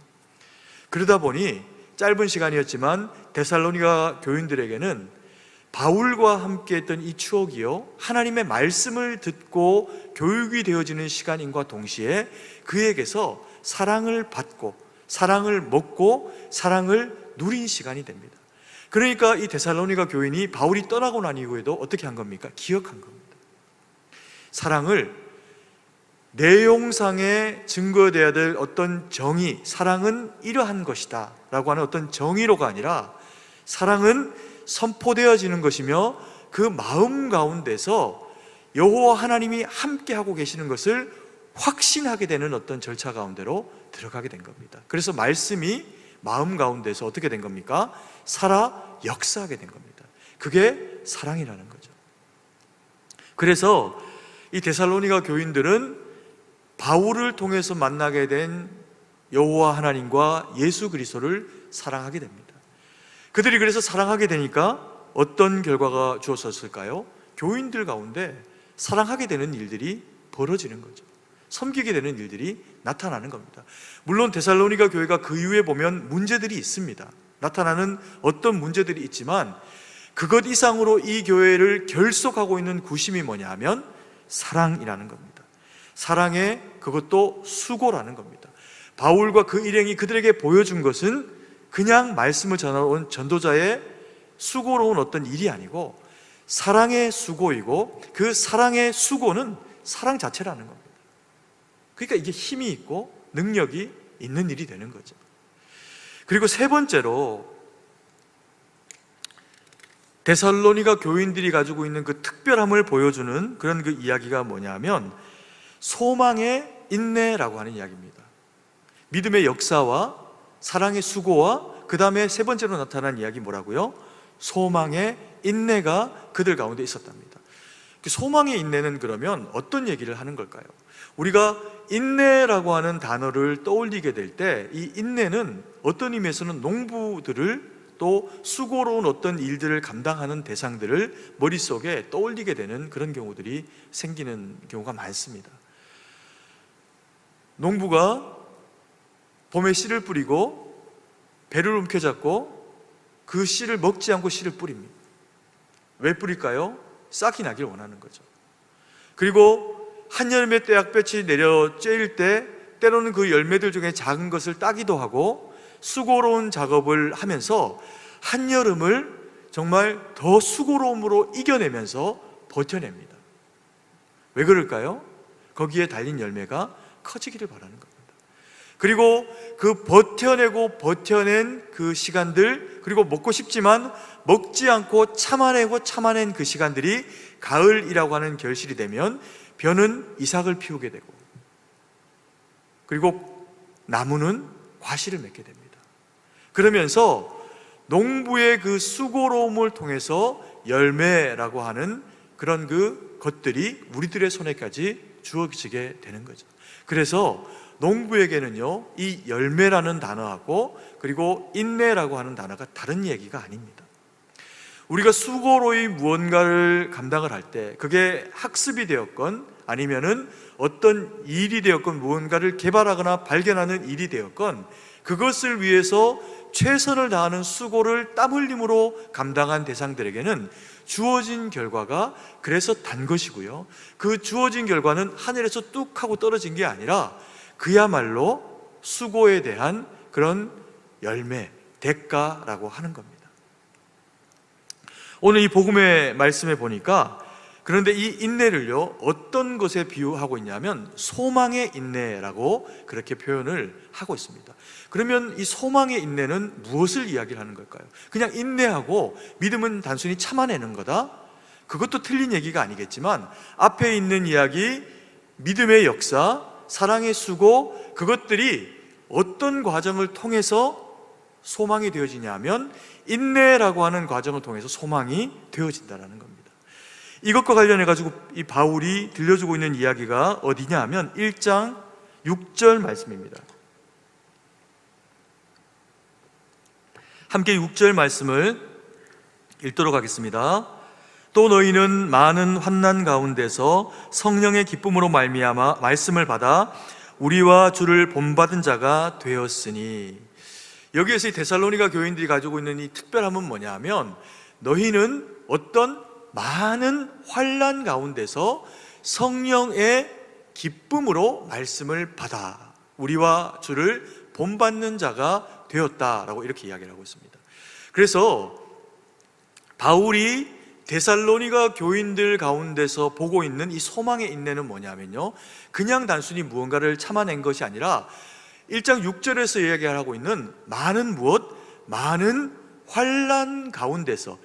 [SPEAKER 4] 그러다 보니 짧은 시간이었지만 데살로니가 교인들에게는 바울과 함께 했던 이 추억이요, 하나님의 말씀을 듣고 교육이 되어지는 시간인과 동시에 그에게서 사랑을 받고 사랑을 먹고 사랑을 누린 시간이 됩니다. 그러니까 이 데살로니가 교인이 바울이 떠나고 난 이후에도 어떻게 한 겁니까? 기억한 겁니다. 사랑을 내용상에 증거되어야 될 어떤 정의, 사랑은 이러한 것이다 라고 하는 어떤 정의로가 아니라 사랑은 선포되어지는 것이며 그 마음 가운데서 여호와 하나님이 함께하고 계시는 것을 확신하게 되는 어떤 절차 가운데로 들어가게 된 겁니다. 그래서 말씀이 마음 가운데서 어떻게 된 겁니까? 살아 역사하게 된 겁니다. 그게 사랑이라는 거죠. 그래서 이 데살로니가 교인들은 바울을 통해서 만나게 된 여호와 하나님과 예수 그리스도를 사랑하게 됩니다. 그들이 그래서 사랑하게 되니까 어떤 결과가 주어졌을까요? 교인들 가운데 사랑하게 되는 일들이 벌어지는 거죠. 섬기게 되는 일들이 나타나는 겁니다. 물론 데살로니가 교회가 그 이후에 보면 문제들이 있습니다. 나타나는 어떤 문제들이 있지만 그것 이상으로 이 교회를 결속하고 있는 구심이 뭐냐 하면 사랑이라는 겁니다. 사랑의 그것도 수고라는 겁니다. 바울과 그 일행이 그들에게 보여준 것은 그냥 말씀을 전하러 전도자의 수고로운 어떤 일이 아니고 사랑의 수고이고, 그 사랑의 수고는 사랑 자체라는 겁니다. 그러니까 이게 힘이 있고 능력이 있는 일이 되는 거죠. 그리고 세 번째로 데살로니가 교인들이 가지고 있는 그 특별함을 보여주는 그런 그 이야기가 뭐냐면 소망의 인내라고 하는 이야기입니다. 믿음의 역사와 사랑의 수고와 그 다음에 세 번째로 나타난 이야기 뭐라고요? 소망의 인내가 그들 가운데 있었답니다. 그 소망의 인내는 그러면 어떤 얘기를 하는 걸까요? 우리가 인내라고 하는 단어를 떠올리게 될 때 이 인내는 어떤 의미에서는 농부들을 또 수고로운 어떤 일들을 감당하는 대상들을 머릿속에 떠올리게 되는 그런 경우들이 생기는 경우가 많습니다. 농부가 봄에 씨를 뿌리고 배를 움켜잡고 그 씨를 먹지 않고 씨를 뿌립니다. 왜 뿌릴까요? 싹이 나길 원하는 거죠. 그리고 한여름에 떼약볕이 내려 쬐일 때 때로는 그 열매들 중에 작은 것을 따기도 하고 수고로운 작업을 하면서 한여름을 정말 더 수고로움으로 이겨내면서 버텨냅니다. 왜 그럴까요? 거기에 달린 열매가 커지기를 바라는 겁니다. 그리고 그 버텨낸 그 시간들, 그리고 먹고 싶지만 먹지 않고 참아낸 그 시간들이 가을이라고 하는 결실이 되면 벼는 이삭을 피우게 되고, 그리고 나무는 과실을 맺게 됩니다. 그러면서 농부의 그 수고로움을 통해서 열매라고 하는 그런 그 것들이 우리들의 손에까지 주어지게 되는 거죠. 그래서 농부에게는요, 이 열매라는 단어하고 그리고 인내라고 하는 단어가 다른 얘기가 아닙니다. 우리가 수고로이 무언가를 감당을 할 때, 그게 학습이 되었건 아니면은 어떤 일이 되었건, 무언가를 개발하거나 발견하는 일이 되었건, 그것을 위해서 최선을 다하는 수고를 땀 흘림으로 감당한 대상들에게는 주어진 결과가 그래서 단 것이고요, 그 주어진 결과는 하늘에서 뚝 하고 떨어진 게 아니라 그야말로 수고에 대한 그런 열매, 대가라고 하는 겁니다. 오늘 이 복음의 말씀에 보니까, 그런데 이 인내를요, 어떤 것에 비유하고 있냐면 소망의 인내라고 그렇게 표현을 하고 있습니다. 그러면 이 소망의 인내는 무엇을 이야기를 하는 걸까요? 그냥 인내하고 믿음은 단순히 참아내는 거다? 그것도 틀린 얘기가 아니겠지만, 앞에 있는 이야기, 믿음의 역사, 사랑의 수고, 그것들이 어떤 과정을 통해서 소망이 되어지냐면 인내라고 하는 과정을 통해서 소망이 되어진다는 겁니다. 이것과 관련해 가지고 이 바울이 들려주고 있는 이야기가 어디냐 하면 1장 6절 말씀입니다. 함께 6절 말씀을 읽도록 하겠습니다. 또 너희는 많은 환난 가운데서 성령의 기쁨으로 말미암아 말씀을 받아 우리와 주를 본받은 자가 되었으니. 여기에서 이 데살로니가 교인들이 가지고 있는 이 특별함은 뭐냐 하면, 너희는 어떤 많은 환난 가운데서 성령의 기쁨으로 말씀을 받아 우리와 주를 본받는 자가 되었다라고 이렇게 이야기를 하고 있습니다. 그래서 바울이 데살로니가 교인들 가운데서 보고 있는 이 소망의 인내는 뭐냐면요, 그냥 단순히 무언가를 참아낸 것이 아니라 1장 6절에서 이야기하고 있는 많은 무엇? 많은 환난 가운데서,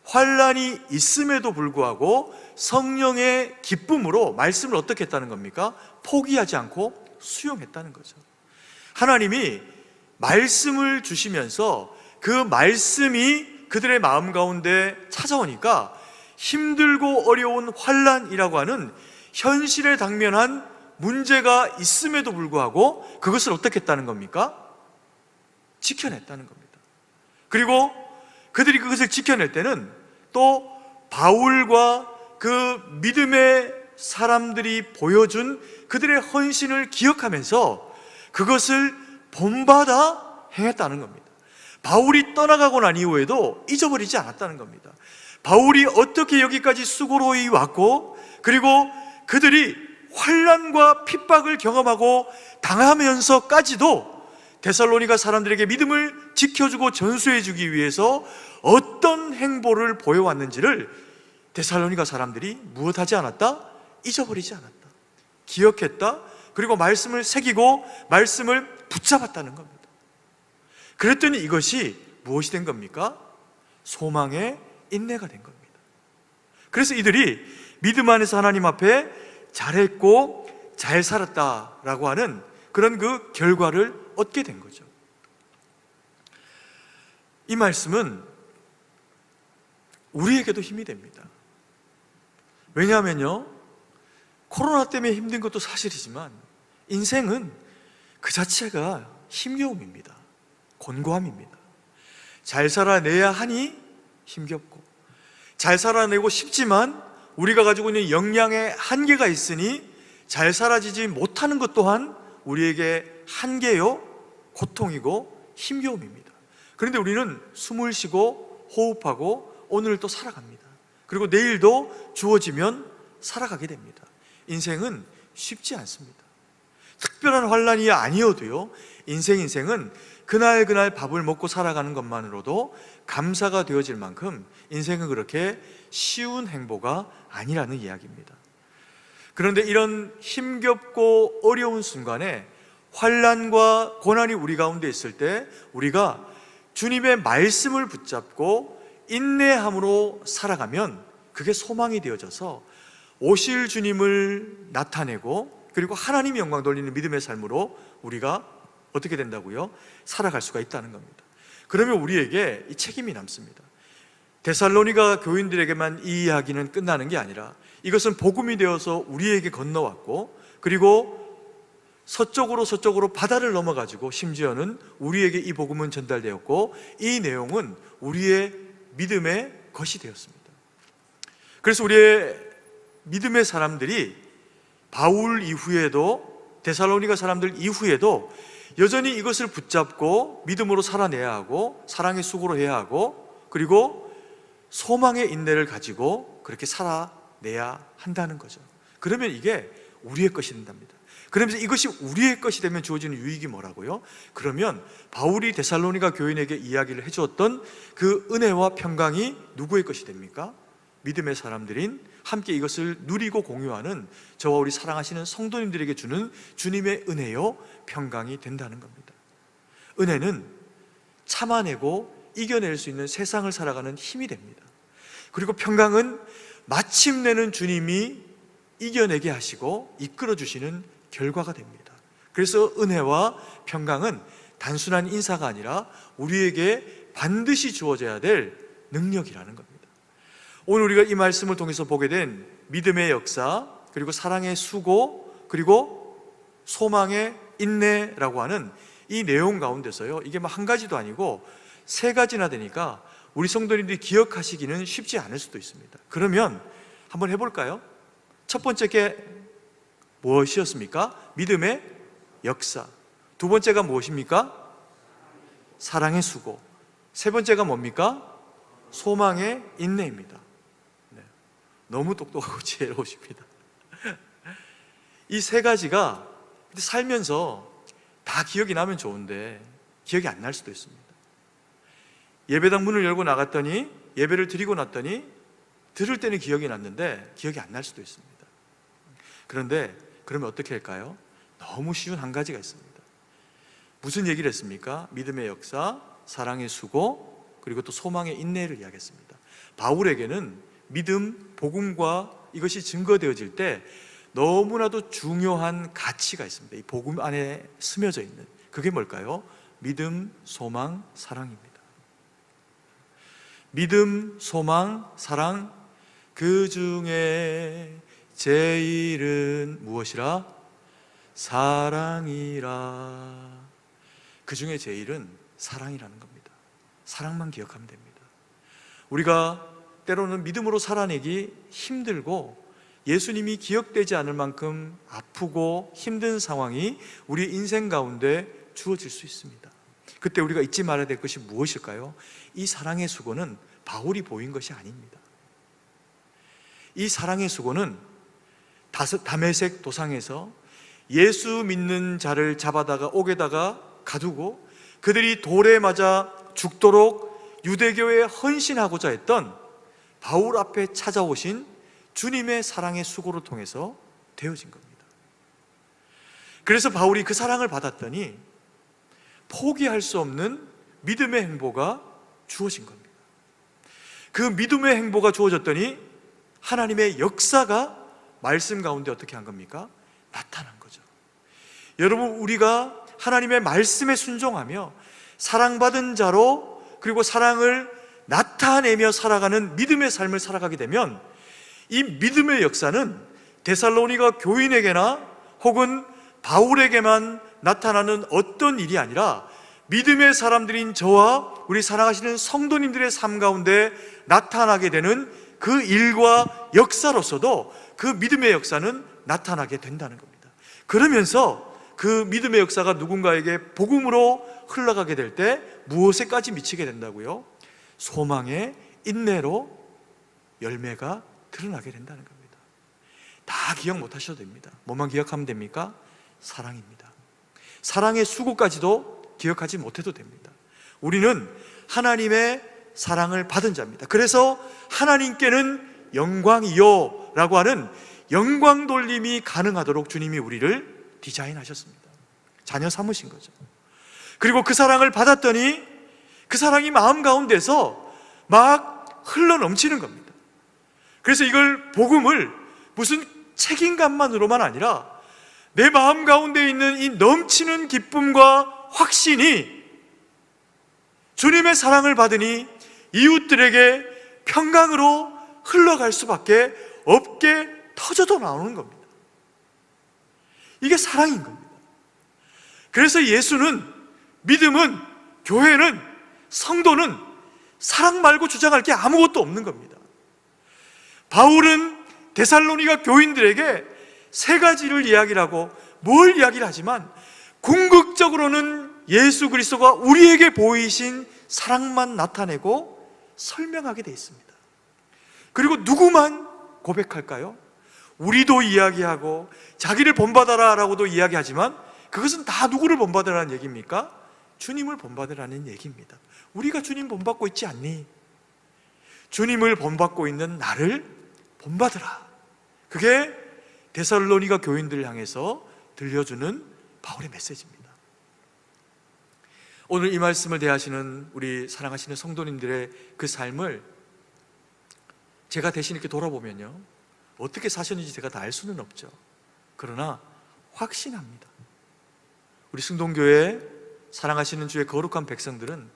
[SPEAKER 4] 환난이 있음에도 불구하고 성령의 기쁨으로 말씀을 어떻게 했다는 겁니까? 포기하지 않고 수용했다는 거죠. 하나님이 말씀을 주시면서 그 말씀이 그들의 마음 가운데 찾아오니까 힘들고 어려운 환난이라고 하는 현실에 당면한 문제가 있음에도 불구하고 그것을 어떻게 했다는 겁니까? 지켜냈다는 겁니다. 그리고 그들이 그것을 지켜낼 때는 또 바울과 그 믿음의 사람들이 보여준 그들의 헌신을 기억하면서 그것을 본받아 행했다는 겁니다. 바울이 떠나가고 난 이후에도 잊어버리지 않았다는 겁니다. 바울이 어떻게 여기까지 수고로이 왔고, 그리고 그들이 환난과 핍박을 경험하고 당하면서까지도 데살로니가 사람들에게 믿음을 지켜주고 전수해주기 위해서 어떤 행보를 보여왔는지를 데살로니가 사람들이 무엇하지 않았다? 잊어버리지 않았다. 기억했다. 그리고 말씀을 새기고 말씀을 붙잡았다는 겁니다. 그랬더니 이것이 무엇이 된 겁니까? 소망의 인내가 된 겁니다. 그래서 이들이 믿음 안에서 하나님 앞에 잘했고 잘 살았다라고 하는 그런 그 결과를 얻게 된 거죠. 이 말씀은 우리에게도 힘이 됩니다. 왜냐하면요, 코로나 때문에 힘든 것도 사실이지만 인생은 그 자체가 힘겨움입니다. 곤고함입니다. 잘 살아내야 하니 힘겹고, 잘 살아내고 싶지만 우리가 가지고 있는 역량의 한계가 있으니 잘 살아지지 못하는 것 또한 우리에게 한계요, 고통이고 힘겨움입니다. 그런데 우리는 숨을 쉬고 호흡하고 오늘을 또 살아갑니다. 그리고 내일도 주어지면 살아가게 됩니다. 인생은 쉽지 않습니다. 특별한 환난이 아니어도요, 인생은 그날 밥을 먹고 살아가는 것만으로도 감사가 되어질 만큼 인생은 그렇게 쉬운 행보가 아니라는 이야기입니다. 그런데 이런 힘겹고 어려운 순간에 환난과 고난이 우리 가운데 있을 때 우리가 주님의 말씀을 붙잡고 인내함으로 살아가면 그게 소망이 되어져서 오실 주님을 나타내고, 그리고 하나님 영광 돌리는 믿음의 삶으로 우리가 어떻게 된다고요? 살아갈 수가 있다는 겁니다. 그러면 우리에게 이 책임이 남습니다. 데살로니가 교인들에게만 이 이야기는 끝나는 게 아니라 이것은 복음이 되어서 우리에게 건너왔고, 그리고 서쪽으로 바다를 넘어가지고 심지어는 우리에게 이 복음은 전달되었고, 이 내용은 우리의 믿음의 것이 되었습니다. 그래서 우리의 믿음의 사람들이 바울 이후에도, 데살로니가 사람들 이후에도 여전히 이것을 붙잡고 믿음으로 살아내야 하고, 사랑의 수고로 해야 하고, 그리고 소망의 인내를 가지고 그렇게 살아내야 한다는 거죠. 그러면 이게 우리의 것이 된답니다. 그러면서 이것이 우리의 것이 되면 주어지는 유익이 뭐라고요? 그러면 바울이 데살로니가 교인에게 이야기를 해주었던 그 은혜와 평강이 누구의 것이 됩니까? 믿음의 사람들인, 함께 이것을 누리고 공유하는 저와 우리 사랑하시는 성도님들에게 주는 주님의 은혜요 평강이 된다는 겁니다. 은혜는 참아내고 이겨낼 수 있는 세상을 살아가는 힘이 됩니다. 그리고 평강은 마침내는 주님이 이겨내게 하시고 이끌어 주시는 결과가 됩니다. 그래서 은혜와 평강은 단순한 인사가 아니라 우리에게 반드시 주어져야 될 능력이라는 겁니다. 오늘 우리가 이 말씀을 통해서 보게 된 믿음의 역사, 그리고 사랑의 수고, 그리고 소망의 인내라고 하는 이 내용 가운데서요, 이게 한 가지도 아니고 세 가지나 되니까 우리 성도님들이 기억하시기는 쉽지 않을 수도 있습니다. 그러면 한번 해볼까요? 첫 번째 게 무엇이었습니까? 믿음의 역사. 두 번째가 무엇입니까? 사랑의 수고. 세 번째가 뭡니까? 소망의 인내입니다. 네. 너무 똑똑하고 지혜로우십니다. 이 세 가지가 살면서 다 기억이 나면 좋은데 기억이 안 날 수도 있습니다. 예배당 문을 열고 나갔더니, 예배를 드리고 났더니 들을 때는 기억이 났는데 기억이 안 날 수도 있습니다. 그런데 그러면 어떻게 할까요? 너무 쉬운 한 가지가 있습니다. 무슨 얘기를 했습니까? 믿음의 역사, 사랑의 수고, 그리고 또 소망의 인내를 이야기했습니다. 바울에게는 믿음, 복음과 이것이 증거되어질 때 너무나도 중요한 가치가 있습니다. 이 복음 안에 스며져 있는, 그게 뭘까요? 믿음, 소망, 사랑입니다. 믿음, 소망, 사랑, 그 중에 제일은 무엇이라? 사랑이라. 그 중에 제일은 사랑이라는 겁니다. 사랑만 기억하면 됩니다. 우리가 때로는 믿음으로 살아내기 힘들고 예수님이 기억되지 않을 만큼 아프고 힘든 상황이 우리 인생 가운데 주어질 수 있습니다. 그때 우리가 잊지 말아야 될 것이 무엇일까요? 이 사랑의 수고는 바울이 보인 것이 아닙니다. 이 사랑의 수고는 다메섹 도상에서 예수 믿는 자를 잡아다가 옥에다가 가두고 그들이 돌에 맞아 죽도록 유대교에 헌신하고자 했던 바울 앞에 찾아오신 주님의 사랑의 수고를 통해서 되어진 겁니다. 그래서 바울이 그 사랑을 받았더니 포기할 수 없는 믿음의 행보가 주어진 겁니다. 그 믿음의 행보가 주어졌더니 하나님의 역사가 말씀 가운데 어떻게 한 겁니까? 나타난 거죠. 여러분, 우리가 하나님의 말씀에 순종하며 사랑받은 자로, 그리고 사랑을 나타내며 살아가는 믿음의 삶을 살아가게 되면 이 믿음의 역사는 데살로니가 교인에게나 혹은 바울에게만 나타나는 어떤 일이 아니라 믿음의 사람들인 저와 우리 사랑하시는 성도님들의 삶 가운데 나타나게 되는 그 일과 역사로서도 그 믿음의 역사는 나타나게 된다는 겁니다. 그러면서 그 믿음의 역사가 누군가에게 복음으로 흘러가게 될 때 무엇에까지 미치게 된다고요? 소망의 인내로 열매가 드러나게 된다는 겁니다. 다 기억 못 하셔도 됩니다. 뭐만 기억하면 됩니까? 사랑입니다. 사랑의 수고까지도 기억하지 못해도 됩니다. 우리는 하나님의 사랑을 받은 자입니다. 그래서 하나님께는 영광이요 라고 하는 영광 돌림이 가능하도록 주님이 우리를 디자인하셨습니다. 자녀 삼으신 거죠. 그리고 그 사랑을 받았더니 그 사랑이 마음 가운데서 막 흘러 넘치는 겁니다. 그래서 이걸 복음을 무슨 책임감만으로만 아니라 내 마음 가운데 있는 이 넘치는 기쁨과 확신이 주님의 사랑을 받으니 이웃들에게 평강으로 흘러갈 수밖에 없게 터져도 나오는 겁니다. 이게 사랑인 겁니다. 그래서 예수는, 믿음은, 교회는, 성도는 사랑 말고 주장할 게 아무것도 없는 겁니다. 바울은 데살로니가 교인들에게 세 가지를 이야기를 하고 뭘 이야기를 하지만 궁극적으로는 예수 그리스도가 우리에게 보이신 사랑만 나타내고 설명하게 되어 있습니다. 그리고 누구만 고백할까요? 우리도 이야기하고 자기를 본받아라 라고도 이야기하지만 그것은 다 누구를 본받으라는 얘기입니까? 주님을 본받으라는 얘기입니다. 우리가 주님 본받고 있지 않니? 주님을 본받고 있는 나를 본받으라. 그게 데살로니가 교인들을 향해서 들려주는 바울의 메시지입니다. 오늘 이 말씀을 대하시는 우리 사랑하시는 성도님들의 그 삶을 제가 대신 이렇게 돌아보면요, 어떻게 사셨는지 제가 다 알 수는 없죠. 그러나 확신합니다. 우리 승동교회 사랑하시는 주의 거룩한 백성들은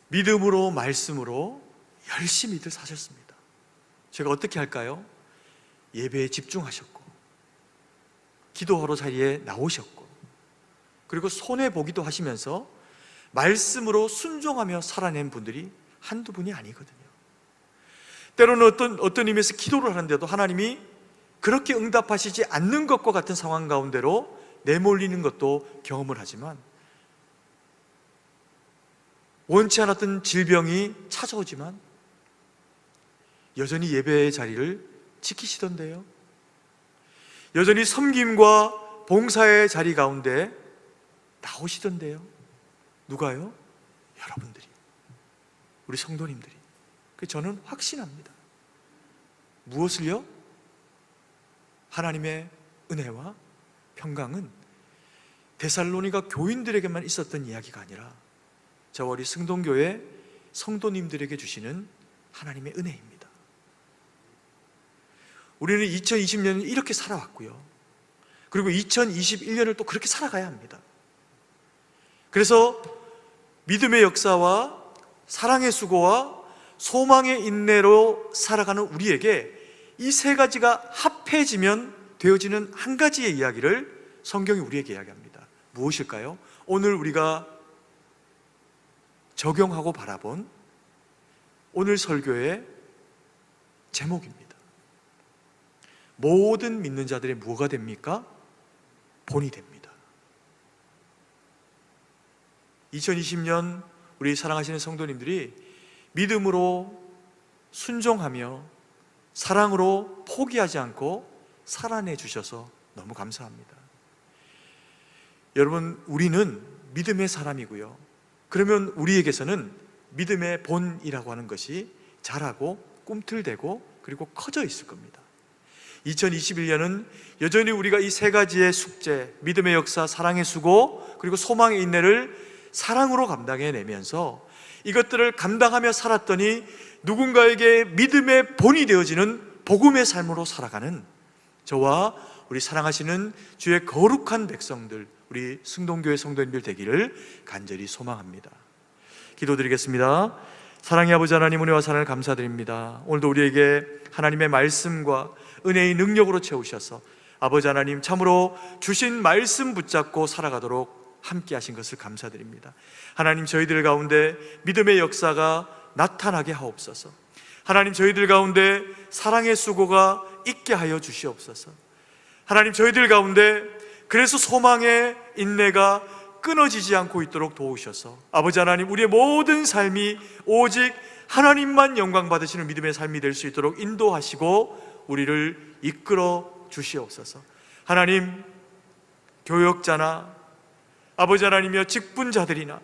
[SPEAKER 4] 믿음으로, 말씀으로 열심히들 사셨습니다. 제가 어떻게 할까요? 예배에 집중하셨고, 기도하러 자리에 나오셨고, 그리고 손해보기도 하시면서 말씀으로 순종하며 살아낸 분들이 한두 분이 아니거든요. 때로는 어떤 의미에서 기도를 하는데도 하나님이 그렇게 응답하시지 않는 것과 같은 상황 가운데로 내몰리는 것도 경험을 하지만, 원치 않았던 질병이 찾아오지만 여전히 예배의 자리를 지키시던데요. 여전히 섬김과 봉사의 자리 가운데 나오시던데요. 누가요? 여러분들이, 우리 성도님들이. 저는 확신합니다. 무엇을요? 하나님의 은혜와 평강은 데살로니가 교인들에게만 있었던 이야기가 아니라 저와 우리 승동교회 성도님들에게 주시는 하나님의 은혜입니다. 우리는 2020년을 이렇게 살아왔고요, 그리고 2021년을 또 그렇게 살아가야 합니다. 그래서 믿음의 역사와 사랑의 수고와 소망의 인내로 살아가는 우리에게 이 세 가지가 합해지면 되어지는 한 가지의 이야기를 성경이 우리에게 이야기합니다. 무엇일까요? 오늘 우리가 적용하고 바라본 오늘 설교의 제목입니다. 모든 믿는 자들의 뭐가 됩니까? 본이 됩니다. 2020년 우리 사랑하시는 성도님들이 믿음으로 순종하며 사랑으로 포기하지 않고 살아내 주셔서 너무 감사합니다. 여러분, 우리는 믿음의 사람이고요, 그러면 우리에게서는 믿음의 본이라고 하는 것이 자라고 꿈틀대고 그리고 커져 있을 겁니다. 2021년은 여전히 우리가 이 세 가지의 숙제, 믿음의 역사, 사랑의 수고, 그리고 소망의 인내를 사랑으로 감당해내면서 이것들을 감당하며 살았더니 누군가에게 믿음의 본이 되어지는 복음의 삶으로 살아가는 저와 우리 사랑하시는 주의 거룩한 백성들, 우리 승동교회 성도님들 되기를 간절히 소망합니다. 기도드리겠습니다. 사랑의 아버지 하나님, 은혜와 사랑을 감사드립니다. 오늘도 우리에게 하나님의 말씀과 은혜의 능력으로 채우셔서 아버지 하나님, 참으로 주신 말씀 붙잡고 살아가도록 함께 하신 것을 감사드립니다. 하나님, 저희들 가운데 믿음의 역사가 나타나게 하옵소서. 하나님, 저희들 가운데 사랑의 수고가 있게 하여 주시옵소서. 하나님, 저희들 가운데 그래서 소망의 인내가 끊어지지 않고 있도록 도우셔서 아버지 하나님, 우리의 모든 삶이 오직 하나님만 영광 받으시는 믿음의 삶이 될 수 있도록 인도하시고 우리를 이끌어 주시옵소서. 하나님, 교역자나 아버지 하나님이여 직분자들이나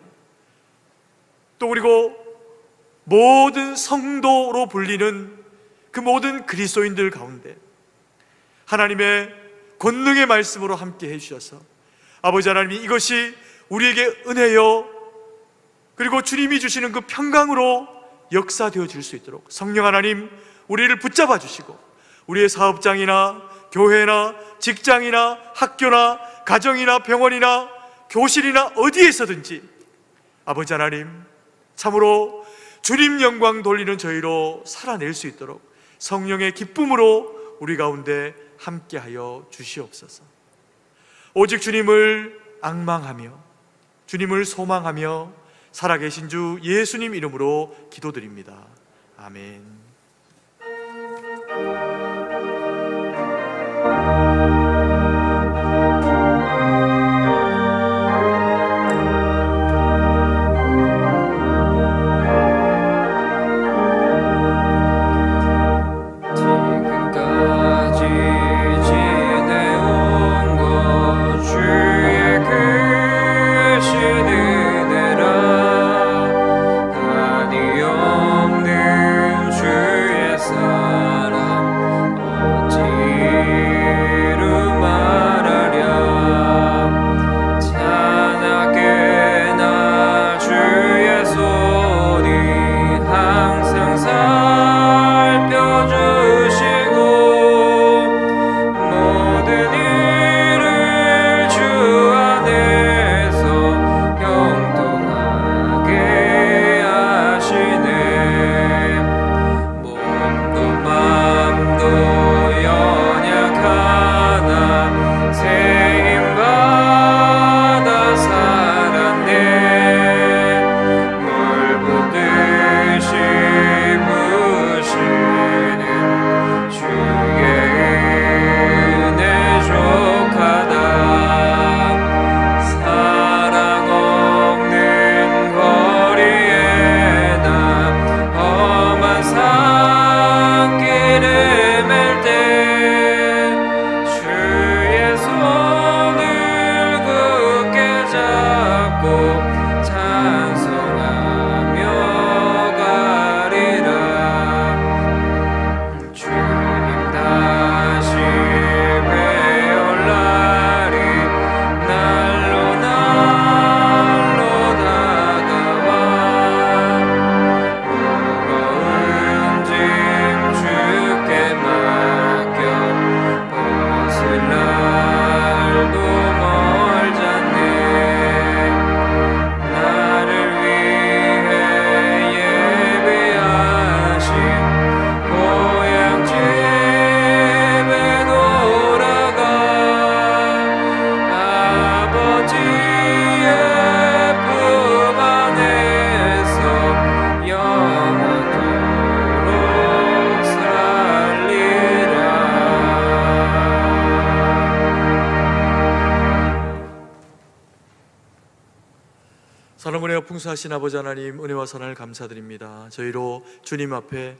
[SPEAKER 4] 또 그리고 모든 성도로 불리는 그 모든 그리스도인들 가운데 하나님의 권능의 말씀으로 함께 해주셔서 아버지 하나님이 이것이 우리에게 은혜요, 그리고 주님이 주시는 그 평강으로 역사되어질 수 있도록 성령 하나님, 우리를 붙잡아 주시고 우리의 사업장이나 교회나 직장이나 학교나 가정이나 병원이나 교실이나 어디에서든지 아버지 하나님, 참으로 주님 영광 돌리는 저희로 살아낼 수 있도록 성령의 기쁨으로 우리 가운데 함께하여 주시옵소서. 오직 주님을 앙망하며 주님을 소망하며 살아계신 주 예수님 이름으로 기도드립니다. 아멘. 사랑은혜와 풍성하신 아버지 하나님, 은혜와 사랑을 감사드립니다. 저희로 주님 앞에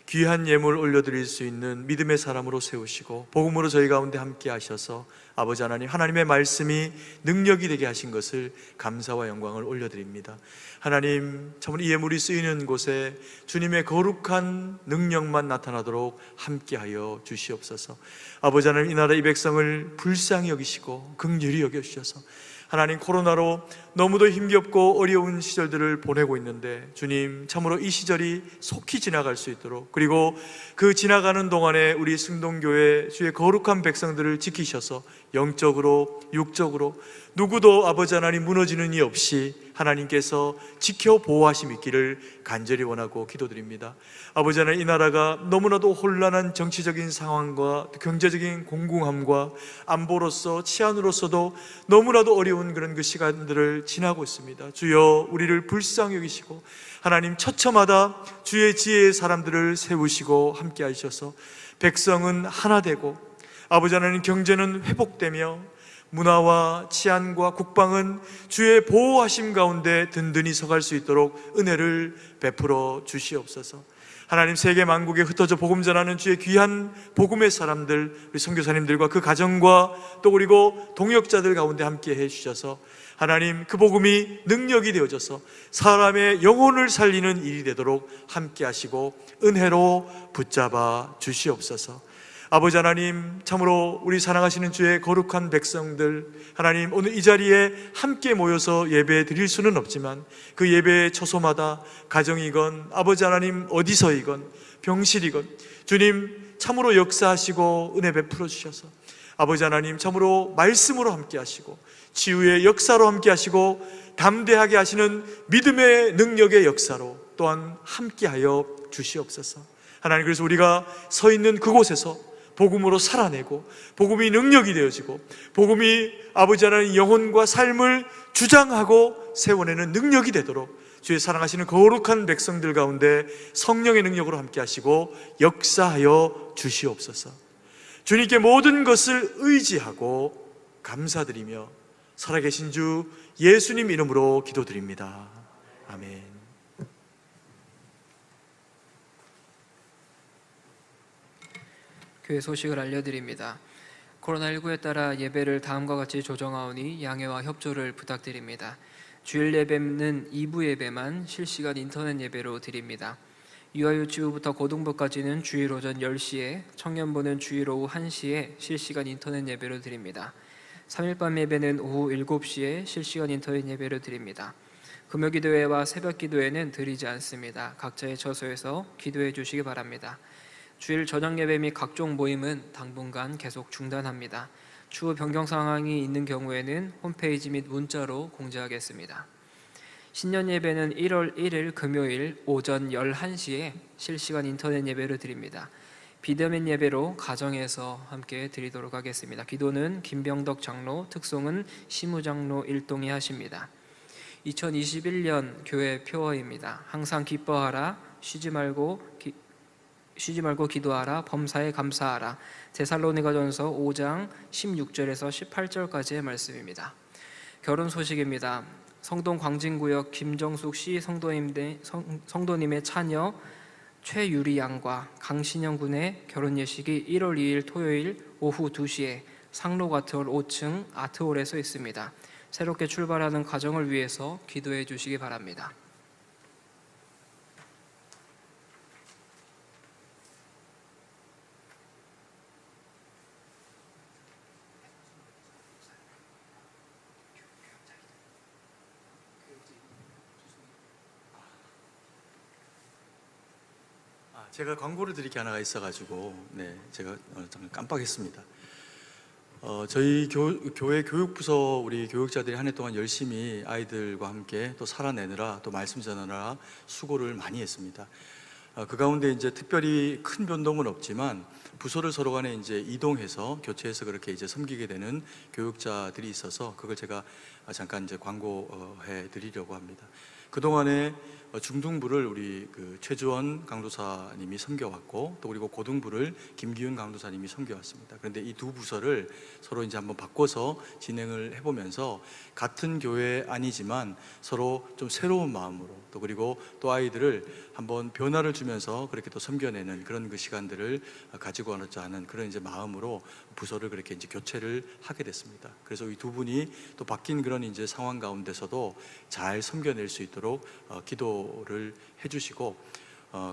[SPEAKER 4] 귀한 예물 올려드릴 수 있는 믿음의 사람으로 세우시고 복음으로 저희 가운데 함께 하셔서 아버지 하나님, 하나님의 말씀이 능력이 되게 하신 것을 감사와 영광을 올려드립니다. 하나님, 참으로 이 예물이 쓰이는 곳에 주님의 거룩한 능력만 나타나도록 함께하여 주시옵소서. 아버지 하나님, 이 나라 이 백성을 불쌍히 여기시고 긍휼히 여겨주셔서 하나님, 코로나로 너무도 힘겹고 어려운 시절들을 보내고 있는데 주님, 참으로 이 시절이 속히 지나갈 수 있도록, 그리고 그 지나가는 동안에 우리 승동교회 주의 거룩한 백성들을 지키셔서 영적으로 육적으로 누구도 아버지 하나님 무너지는 이 없이 하나님께서 지켜 보호하심 있기를 간절히 원하고 기도드립니다. 아버지 하나님, 이 나라가 너무나도 혼란한 정치적인 상황과 경제적인 공공함과 안보로서 치안으로서도 너무나도 어려운 그런 그 시간들을 지나고 있습니다. 주여, 우리를 불쌍히 여기시고 하나님, 처처마다 주의 지혜의 사람들을 세우시고 함께 하셔서 백성은 하나 되고 아버지 하나님, 경제는 회복되며 문화와 치안과 국방은 주의 보호하심 가운데 든든히 서갈 수 있도록 은혜를 베풀어 주시옵소서. 하나님, 세계 만국에 흩어져 복음 전하는 주의 귀한 복음의 사람들, 우리 선교사님들과 그 가정과 또 그리고 동역자들 가운데 함께 해주셔서 하나님, 그 복음이 능력이 되어져서 사람의 영혼을 살리는 일이 되도록 함께 하시고 은혜로 붙잡아 주시옵소서. 아버지 하나님, 참으로 우리 사랑하시는 주의 거룩한 백성들, 하나님, 오늘 이 자리에 함께 모여서 예배 드릴 수는 없지만 그 예배의 처소마다 가정이건 아버지 하나님 어디서이건 병실이건 주님 참으로 역사하시고 은혜 베풀어 주셔서 아버지 하나님, 참으로 말씀으로 함께 하시고 치유의 역사로 함께 하시고 담대하게 하시는 믿음의 능력의 역사로, 또한 함께하여 주시옵소서. 하나님, 그래서 우리가 서 있는 그곳에서 복음으로 살아내고 복음이 능력이 되어지고 복음이 아버지 하나님 영혼과 삶을 주장하고 세워내는 능력이 되도록 주의 사랑하시는 거룩한 백성들 가운데 성령의 능력으로 함께 하시고 역사하여 주시옵소서. 주님께 모든 것을 의지하고 감사드리며 살아계신 주 예수님 이름으로 기도드립니다. 아멘.
[SPEAKER 1] 교회 소식을 알려드립니다. 코로나19에 따라 예배를 다음과 같이 조정하오니 양해와 협조를 부탁드립니다. 주일 예배는 2부 예배만 실시간 인터넷 예배로 드립니다. 유아유치부부터 고등부까지는 주일 오전 10시에, 청년부는 주일 오후 1시에 실시간 인터넷 예배로 드립니다. 3일밤 예배는 오후 7시에 실시간 인터넷 예배로 드립니다. 금요기도회와 새벽기도회는 드리지 않습니다. 각자의 처소에서 기도해 주시기 바랍니다. 주일 저녁 예배 및 각종 모임은 당분간 계속 중단합니다. 추후 변경 상황이 있는 경우에는 홈페이지 및 문자로 공지하겠습니다. 신년 예배는 1월 1일 금요일 오전 11시에 실시간 인터넷 예배를 드립니다. 비대면 예배로 가정에서 함께 드리도록 하겠습니다. 기도는 김병덕 장로, 특송은 심우장로 일동이 하십니다. 2021년 교회 표어입니다. 항상 기뻐하라, 쉬지 말고 기도하라, 범사에 감사하라. 데살로니가전서 5장 16절에서 18절까지의 말씀입니다. 결혼 소식입니다. 성동 광진구역 김정숙 씨 성도님의 차녀 최유리 양과 강신영 군의 결혼 예식이 1월 2일 토요일 오후 2시에 상로가트홀 5층 아트홀에서 있습니다. 새롭게 출발하는 가정을 위해서 기도해 주시기 바랍니다.
[SPEAKER 4] 제가 광고를 드릴 게 하나가 있어가지고 제가 잠깐 깜빡했습니다. 저희 교회 교육부서 우리 교육자들이 한 해 동안 열심히 아이들과 함께 또 살아내느라 또 말씀 전하느라 수고를 많이 했습니다. 그 가운데 이제 특별히 큰 변동은 없지만 부서를 서로 간에 이제 이동해서 교체해서 그렇게 이제 섬기게 되는 교육자들이 있어서 그걸 제가 잠깐 이제 광고해 드리려고 합니다. 그 동안에 중등부를 우리 최주원 강도사님이 섬겨왔고 또 그리고 고등부를 김기윤 강도사님이 섬겨왔습니다. 그런데 이 두 부서를 서로 이제 한번 바꿔서 진행을 해보면서 같은 교회 아니지만 서로 좀 새로운 마음으로 또 그리고 또 아이들을 한번 변화를 주면서 그렇게 또 섬겨내는 그런 그 시간들을 가지고 가고자 하는 그런 이제 마음으로 부서를 그렇게 이제 교체를 하게 됐습니다. 그래서 이 두 분이 또 바뀐 그런 이제 상황 가운데서도 잘 섬겨낼 수 있도록 기도를 해주시고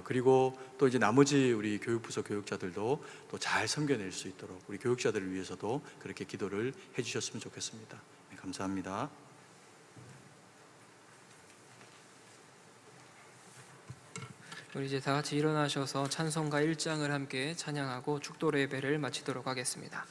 [SPEAKER 4] 그리고 또 이제 나머지 우리 교육부서 교육자들도 또 잘 섬겨낼 수 있도록 우리 교육자들을 위해서도 그렇게 기도를 해주셨으면 좋겠습니다. 네, 감사합니다.
[SPEAKER 1] 우리 이제 다 같이 일어나셔서 찬송가 1장을 함께 찬양하고 축도로 예배를 마치도록 하겠습니다.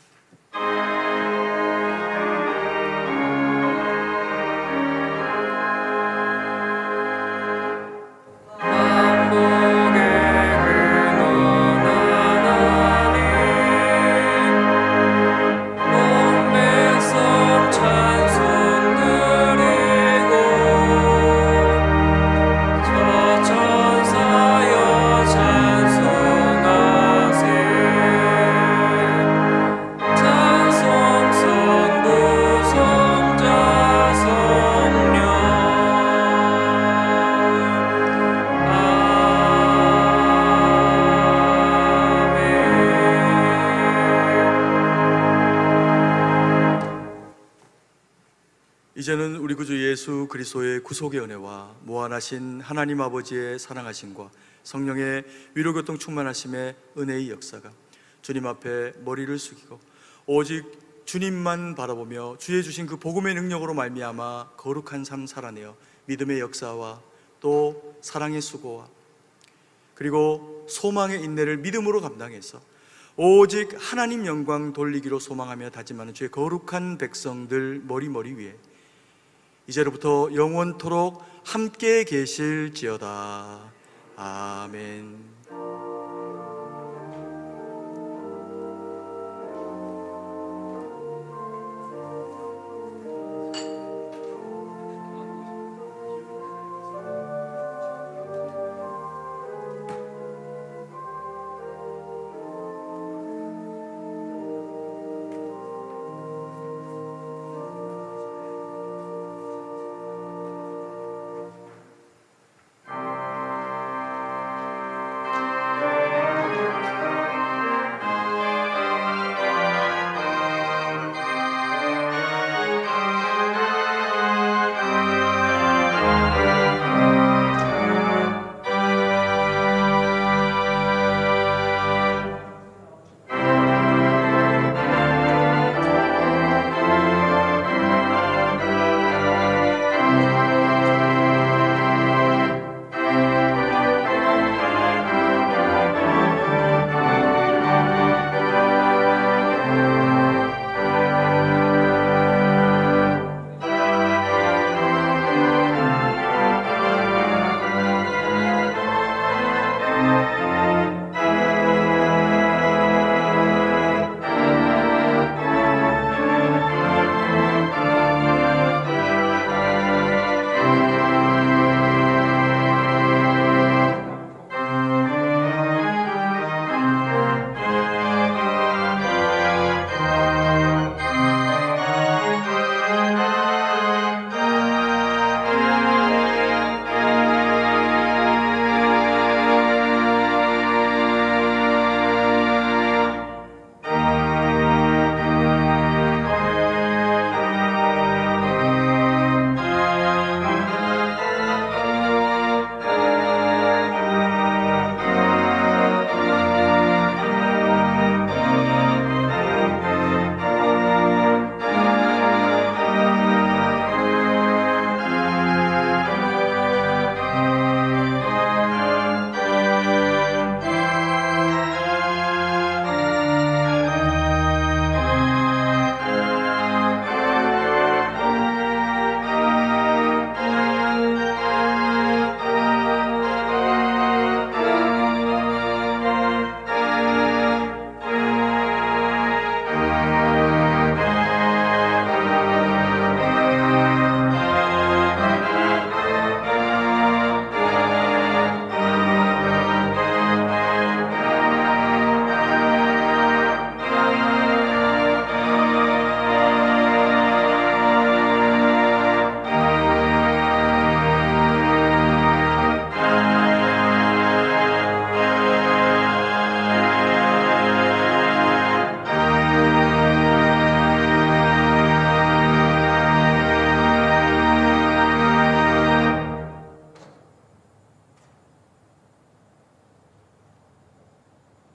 [SPEAKER 4] 이제는 우리 구주 예수 그리스도의 구속의 은혜와 무한하신 하나님 아버지의 사랑하심과 성령의 위로교통 충만하심의 은혜의 역사가 주님 앞에 머리를 숙이고 오직 주님만 바라보며 주의 주신 그 복음의 능력으로 말미암아 거룩한 삶 살아내어 믿음의 역사와 또 사랑의 수고와 그리고 소망의 인내를 믿음으로 감당해서 오직 하나님 영광 돌리기로 소망하며 다짐하는 주의 거룩한 백성들 머리 위에 이제로부터 영원토록 함께 계실지어다. 아멘.